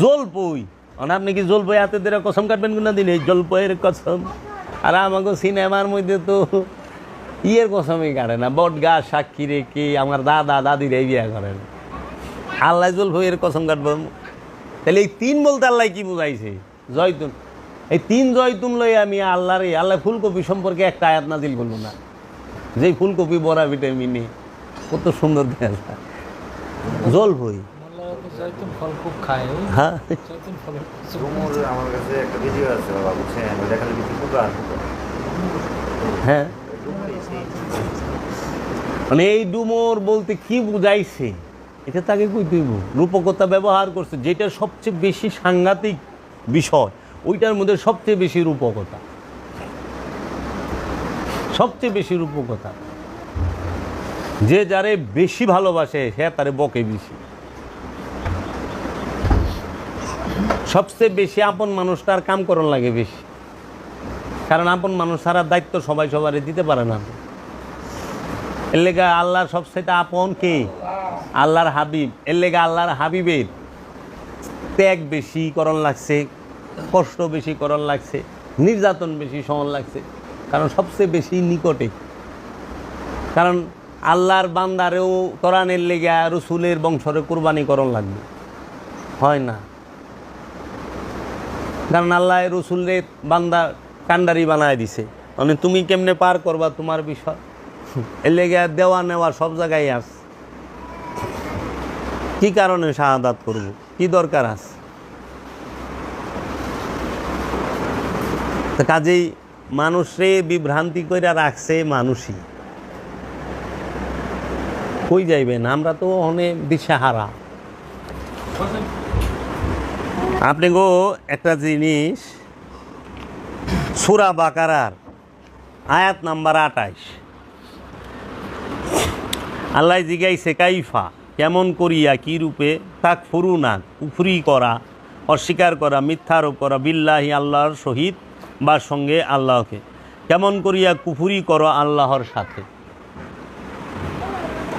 জলপই আপনি কি জলপাই হাতে ধরে কসম কাটবেন কোন দিন? এই জলপাইয়ের কসম। আর আমাকে সিনেমার মধ্যে তো ইয়ের কসমই কাটে না, বট গাছ সাক্ষী রেখে আমার দাদা দাদির এই বিয়া করেন। আল্লাহ জলপাইয়ের কসম কাটব? তাহলে এই 3 বলতে আল্লাহ কি বুঝাইছে? জয়তুন, এই 3 জয়তুন লই আমি আল্লাহ ফুলকপি সম্পর্কে একটা আয়াত নাজিল করলো না? যেই ফুলকপি বড়া ভিটামিনে কত সুন্দর দেখা যায়। জলপাই জয়তুন ফল খুব খায়। হ্যাঁ, জয়তুন ফল আমার কাছে একটা ভিডিও আছে বাবা, বুঝছেন? ওইটা খালি বিক্রি করবো আর হ্যাঁ, মানে এই ডুমোর বলতে কি বুঝাইছে এটা তাকে কই তুইব? রূপকতা ব্যবহার করছে, যেটা সবচেয়ে বেশি সাংঘাতিক বিষয়, ওইটার মধ্যে সবচেয়ে বেশি রূপকতা, সবচেয়ে বেশি রূপকতা। যে যারে বেশি ভালোবাসে সে তারে বকে বেশি। সবচেয়ে বেশি আপন মানুষটার কাম করণ লাগে বেশি, কারণ আপন মানুষ সারা দায়িত্ব সবাই সবারই দিতে পারে না। এর লেগা আল্লাহর সবচেয়ে আপন কে? আল্লাহর হাবিব। এর লেগা আল্লাহর হাবিবের ত্যাগ বেশি করণ লাগছে, কষ্ট বেশি করণ লাগছে, নির্যাতন বেশি সহন লাগছে, কারণ সবচেয়ে বেশি নিকটে। কারণ আল্লাহর বান্দারেও তরানের লেগা রসুলের বংশরে কোরবানি করণ লাগবে, হয় না? কারণ আল্লাহ রসুলের বান্দা কান্ডারি বানায় দিছে, মানে তুমি কেমনে পার করবা তোমার বিষয়। এর লেগে দেওয়া নেওয়া সব জায়গায় আস। কি কারণে শাহাদাত করব? কি দরকার আছে? তো কাজেই মানুষে বিভ্রান্তি করে রাখছে মানুষই। কই যাইবেন? আমরা তো অনেক দিশাহারা। আপনি গো একটা জিনিস, সূরা বাকারার আয়াত নাম্বার 28, আল্লাহ জিগাইছে কাইফা, কেমন করিয়া, কি রূপে, তাকফুরুনা, কুফরি করা, অস্বীকার করা, মিথ্যা আরোপ করা, বিল্লাহি, আল্লাহর সহিত বা সঙ্গে আল্লাহকে, কেমন করিয়া কুফরি করো আল্লাহর সাথে।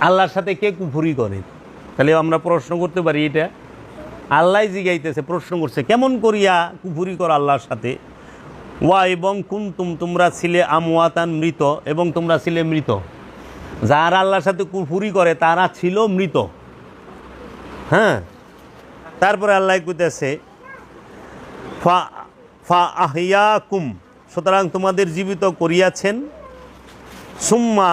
আল্লাহর সাথে কে কুফরি করে? তাহলে আমরা প্রশ্ন করতে পারি, এটা আল্লাহ জিগাইতেছে, প্রশ্ন করছে কেমন করিয়া কুফরি করো আল্লাহর সাথে। ওয়া এবং কুনতুম, তোমরা ছিলে, আমওয়াতান, মৃত, এবং তোমরা ছিলে মৃত। যারা আল্লাহর সাথে কুফরি করে তারা ছিল মৃত। হ্যাঁ, তারপরে আল্লাহ কইতেছে ফা আহিয়াকুম, সুতরাং তোমাদের জীবিত করিয়াছেন। সুম্মা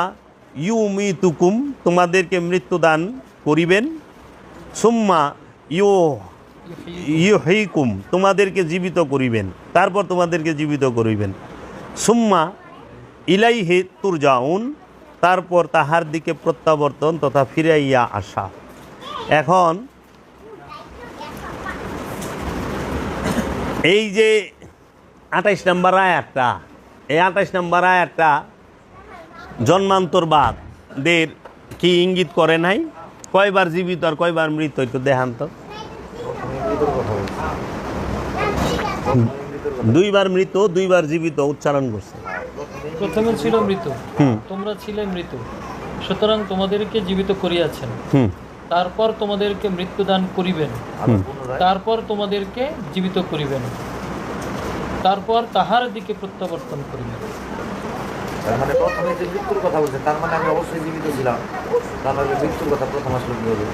ইউমিতুকুম, তোমাদেরকে মৃত্যুদান করিবেন। সুম্মা ইউহয়িকুম, তোমাদেরকে জীবিত করিবেন, তারপর তোমাদেরকে জীবিত করিবেন। সুম্মা ইলাইহি তুরজাউন, তারপর তাহার দিকে প্রত্যাবর্তন তথা ফিরাইয়া আসা। এখন এই যে 28 নম্বর আয়াতটা, এই 28 নম্বর আয়াতটা জন্মান্তরবাদদের কি ইঙ্গিত করে নাই? কয়বার জীবিত আর কয়বার মৃত একটু দেখান তো। 2বার মৃত, 2বার জীবিত উচ্চারণ করছে। প্রথমে ছিল মৃত, তোমরা ছিলে মৃত, সুতরাং তোমাদেরকে জীবিত করিয়াছেন। তারপর তোমাদেরকে মৃত্যুদান করিবেন, তারপর তোমাদেরকে জীবিত করিবেন, তারপর তাহার দিকে প্রত্যাবর্তন করিবেন। তার মানে প্রথমে যে মৃত্যুর কথা বলছে, তার মানে আমি অবশ্যই জীবিত ছিলাম, তার মানে মৃত্যুর কথা প্রথম আসলে কি হবে?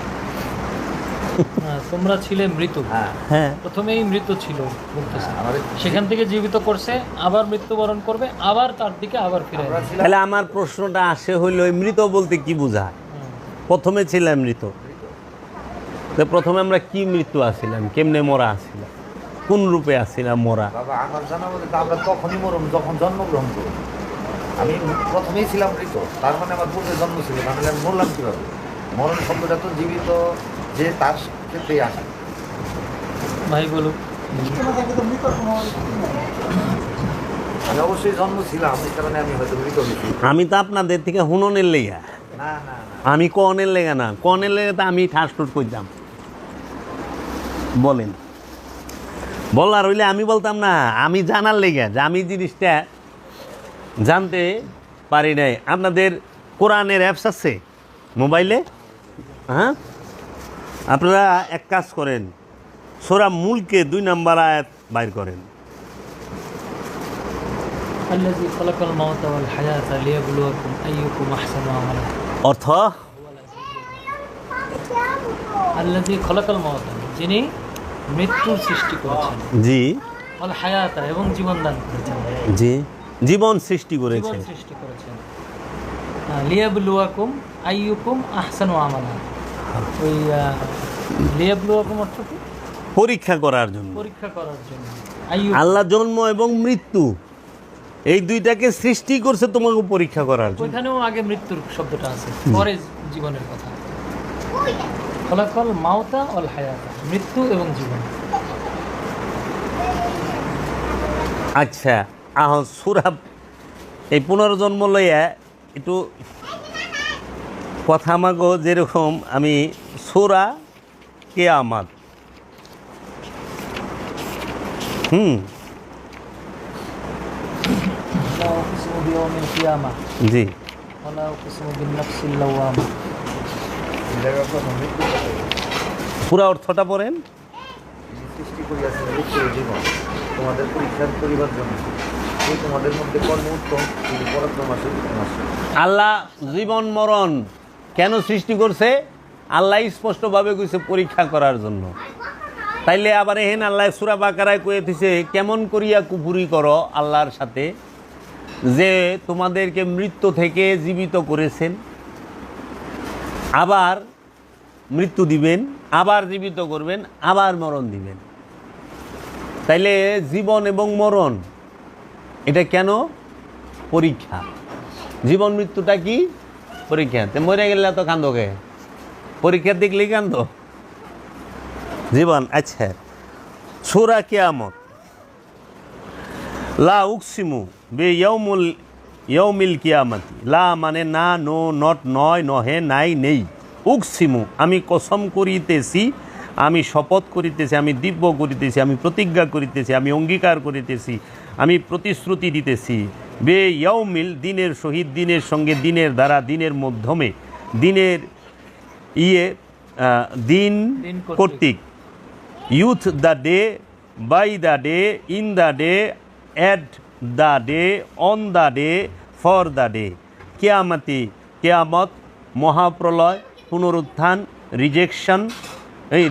হ্যাঁ, তোমরা ছিলে মৃত। হ্যাঁ, প্রথমেই মৃত ছিল বলতেছে, সেখান থেকে জীবিত করছে, আবার মৃত্যুবরণ করবে, আবার তার দিকে আবার ফিরে আসবে। তাহলে আমার প্রশ্নটা আসে হইল, মৃত বলতে কি বোঝায়? প্রথমে ছিলাম মৃত, তো প্রথমে আমরা কি মৃত্যু আসছিলাম, কেমনে মরা আসছিলাম, কোন রূপে আসছিলাম মরা? বাবা আমার জানা মতে তো আমরা তখনই মরম যখন জন্মগ্রহণ করব। আমি প্রথমেই ছিলাম মৃত, তার মানে আমার পূর্বে জন্ম ছিল, তাহলে আমি মরলাম কীভাবে? মরণ শব্দটা তো জীবিত যে তার ক্ষেত্রেই আসে। ভাই বলুক। আমি অবশ্যই জন্ম ছিলাম, এই কারণে আমি হয়তো মৃত হয়েছি। আমি তো আপনাদের থেকে হুননের লেগা, না না, আমি কনের লেগা না, কনের লেগে তো আমি ঠাসটুট করতাম। বলেন, বলার হইলে আমি বলতাম না, আমি জানার লেগে যে আমি জিনিসটা জানতে পারি নাই। আপনাদের কোরআনের অ্যাপস আছে মোবাইলে? হ্যাঁ, আপনারা এক কাজ করেন, সূরা মুলকে 2 নম্বর আয়াত বাইর করেন। আল্লাযী খালাকাল মাউতা ওয়াল হায়াতা লিয়াবলুয়াকুম আইয়ুকুম আহসানু আমালা। অর্থ আল্লাযী খালাকাল মাউতা, যিনি মৃত্যুর সৃষ্টি করেছেন, জি ওয়াল হায়াতা, এবং জীবন দান করেছেন, জি জীবন সৃষ্টি জীবন করেছে। সৃষ্টি করেছেন। লিয়াবলুয়াকুম আইয়ুকুম আহসানু আমালা। ওই লিয়াবলুয়াকুম অর্থ কি? পরীক্ষা করার জন্য। পরীক্ষা করার জন্য। আইয়ু, আল্লাহ জন্ম এবং মৃত্যু এই দুইটাকে সৃষ্টি করছে তোমাকে পরীক্ষা করার জন্য। ওইখানেও আগে মৃত্যুর শব্দটা আছে, পরে জীবনের কথা। খলাকাল মাউতা ওয়াল হায়াতা, মৃত্যু এবং জীবন। আচ্ছা, সূরা এই পুনর্জন্ম লইয়া একটু কথা আমাগো, যেরকম আমি সূরা কিয়ামত, লা উকসিমু বিয়াউমিল কিয়ামা জি ওয়া লা উকসিমু বিন নাফসিল লাওয়ামা। এই জায়গায় প্রথম মৃত্যু কথা। পুরা অর্থটা পড়েন। যিনি সৃষ্টি করিয়াছেন মৃত্যু ও জীবন তোমাদের পরীক্ষা করিবার জন্য, এই তোমাদের মধ্যে কর্ম উত্তম, তিনি পরাক্রমশালী বিক্রমশালী। আল্লাহ জীবন মরণ কেন সৃষ্টি করছে? আল্লাহ স্পষ্টভাবে কইছে পরীক্ষা করার জন্য। তাইলে আবার এহেন আল্লাহ সূরা বাকারায় কয়ে দিছে কেমন করিয়া কুফরি করো আল্লাহর সাথে, যে তোমাদেরকে মৃত্যু থেকে জীবিত করেছেন, আবার মৃত্যু দিবেন, আবার জীবিত করবেন, আবার মরণ দিবেন। তাইলে জীবন এবং মরণ এটা কেন? পরীক্ষা। জীবন মৃত্যুটা কি? পরীক্ষা। তে মরে গেলে তো কান্দোকে, পরীক্ষা দেখলেই কান্দ জীবন। আচ্ছা, সূরা কিয়ামত, লা উকসিমু ইয়াউমিল কিয়ামতি। লা মানে না, নো, নট, নয়, নহে, নাই, নেই। উকসিমু আমি কসম করিতেছি, আমি শপথ করিতেছি, আমি দিব্য করিতেছি, আমি প্রতিজ্ঞা করিতেছি, আমি অঙ্গীকার করিতেছি, আমি প্রতিশ্রুতি দিতেছি। ইয়াউমিল দিনের সহিত, দিনের সঙ্গে, দিনের দ্বারা, দিনের মাধ্যমে, দিনের দিন কর্তৃক। With the day, by the day, in the day, at the day, on the day, for the day. কিয়ামতি কিয়ামত, মহাপ্রলয়, পুনরুত্থান,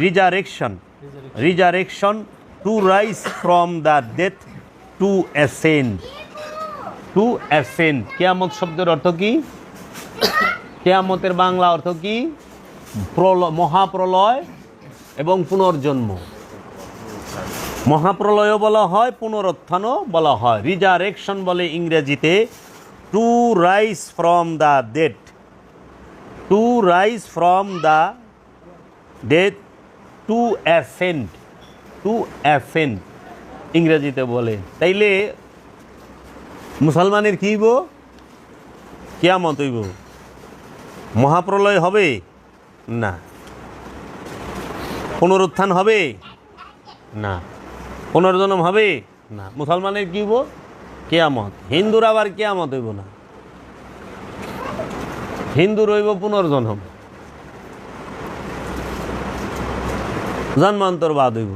resurrection, to rise from the death, to ascend. কিয়ামত শব্দের অর্থ কি? কিয়ামতের বাংলা অর্থ কি? মহাপ্রলয় এবং পুনর্জন্ম। মহাপ্রলয়ও বলা হয়, পুনরুত্থানও বলা হয়। রিজারেকশন বলে ইংরেজিতে to rise from the death, to rise from the death, to ascend ইংরেজিতে বলে। তাইলে মুসলমানের কি হইব? কিয়ামত হইব। মহাপ্রলয় হবে না, পুনরুত্থান হবে না, পুনর্জন্ম হবে না। মুসলমানের কি হইব? কিয়ামত। হিন্দুর আবার কিয়ামত হইব না, হিন্দুর হইব পুনর্জন্ম, জন্মান্তর বাদ হইব।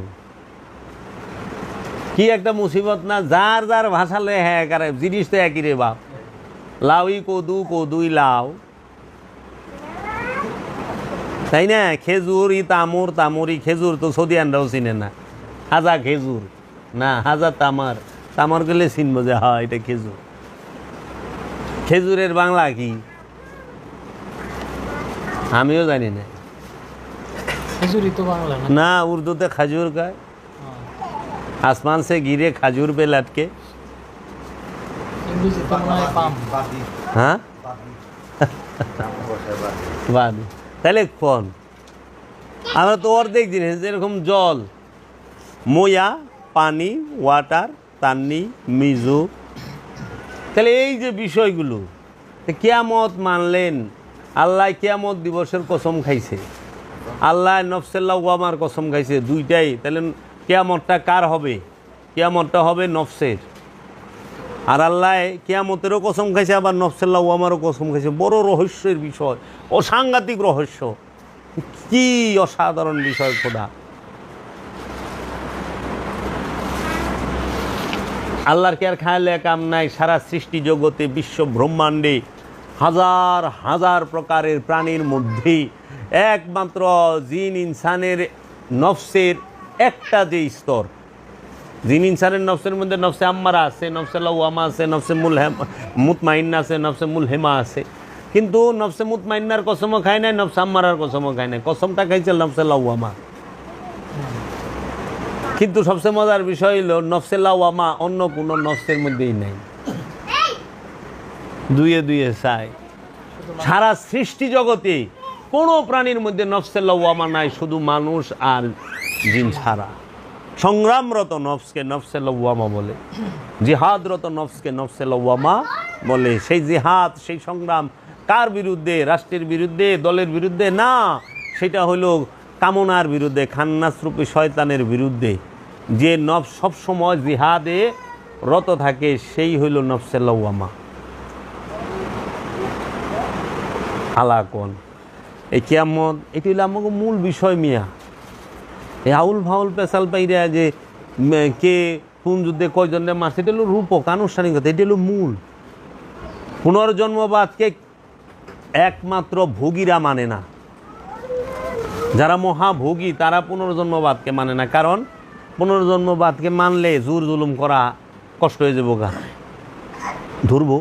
কি একটা মুসিবত না! যার যার ভাষা লয়ে হ্যাঁ কারে জিনিস তো একই রে বাপ। লাউই কদু, কদুই লাউ, তাই না? খেজুর ই তামর, তামরি খেজুর তো সৌদিয়ানরাও চিনে না। হাজা খেজুর না, হাজা তামার, তামার গেলে চিনবো যে হ্যাঁ এটা খেজুর। খেজুরের বাংলা কি আমিও জানি না। খেজুরই তো বাংলা না। না, উর্দুতে খাজুর কয়। আসমান সে গিরে খাজুর পে লটকে। ইংরেজিতে মনে হয় পাম। হ্যাঁ, বাদ। তাহলে কোন আমরা তো অর্ধেক জিনিস, যেরকম জল, ময়া, পানি, ওয়াটার, তান্নি, মিজু। তাহলে এই যে বিষয়গুলো, কিয়ামত মানলেন, আল্লাহ কিয়ামত দিবসের কসম খাইছে, আল্লাহ নফসের লাওয়ামার কসম খাইছে, দুইটাই। তাহলে কিয়ামতটা কার হবে? কিয়ামতটা হবে নফসের। আর আল্লাহ কিয়ামতেরও কসম খাইছে, আবার নফসের লাওয়ামারও কসম খাইছে। বড় রহস্যের বিষয়, অসাংঘাতিক রহস্য। কি অসাধারণ বিষয় খোদা! আল্লাহর কি আর খায়ালে কাম নাই? সারা সৃষ্টি জগতে বিশ্ব ব্রহ্মাণ্ডে হাজার হাজার প্রকারের প্রাণীর মধ্যেই একমাত্র জিন ইনসানের নফসের একটা যে স্তর, জিন ইনসানের নফসের মধ্যে নফসে আম্মারা আছে, নফসে লাওয়ামা আছে, নফসে মুতমাইন্না আছে, নফসে মুলহেমা আছে, কিন্তু নফসে মুতমাইন্নার কসমও খায় নাই, নফসে আম্মারার কসমও খায় নাই, কসমটা খাইছে নফসে লাওয়ামা। কিন্তু সবচেয়ে মজার বিষয় হলো নফসে লাওয়ামা অন্য কোনো নফসের মধ্যেই নাই, দুয়ে দুয়ে চাই। সারা সৃষ্টি জগতে কোনো প্রাণীর মধ্যে নফসে লাওয়ামা নাই, শুধু মানুষ আর জিন ছাড়া। সংগ্রামরত নফসকে নফসে লাওয়ামা বলে, জিহাদরত নফসকে নফসে লাওয়ামা বলে। সেই জিহাদ, সেই সংগ্রাম কার বিরুদ্ধে? রাষ্ট্রের বিরুদ্ধে, দলের বিরুদ্ধে না, সেটা হলো কামনার বিরুদ্ধে, খান্নাসরূপী শয়তানের বিরুদ্ধে। যে নফস সবসময় জিহাদে রত থাকে সেই হইল নফসে লাওয়ামা। আলাকন এই কিয়ামত, এটি হলো আমাকে মূল বিষয় মিয়া। এই আউল ফাউল পেশাল পাইরা যে কে কোন যুদ্ধে কয়জনের মারছে, এটা হলো রূপক, আনুষ্ঠানিকতা, এটা হলো মূল। পুনর্জন্মবাদকে একমাত্র ভোগীরা মানে না, যারা মহাভোগী তারা পুনর্জন্মবাদকে মানে না। কারণ পুনর্জন্মবাদকে মানলে জোর জুলুম করা কষ্ট হয়ে যাবো, গা ধরবো।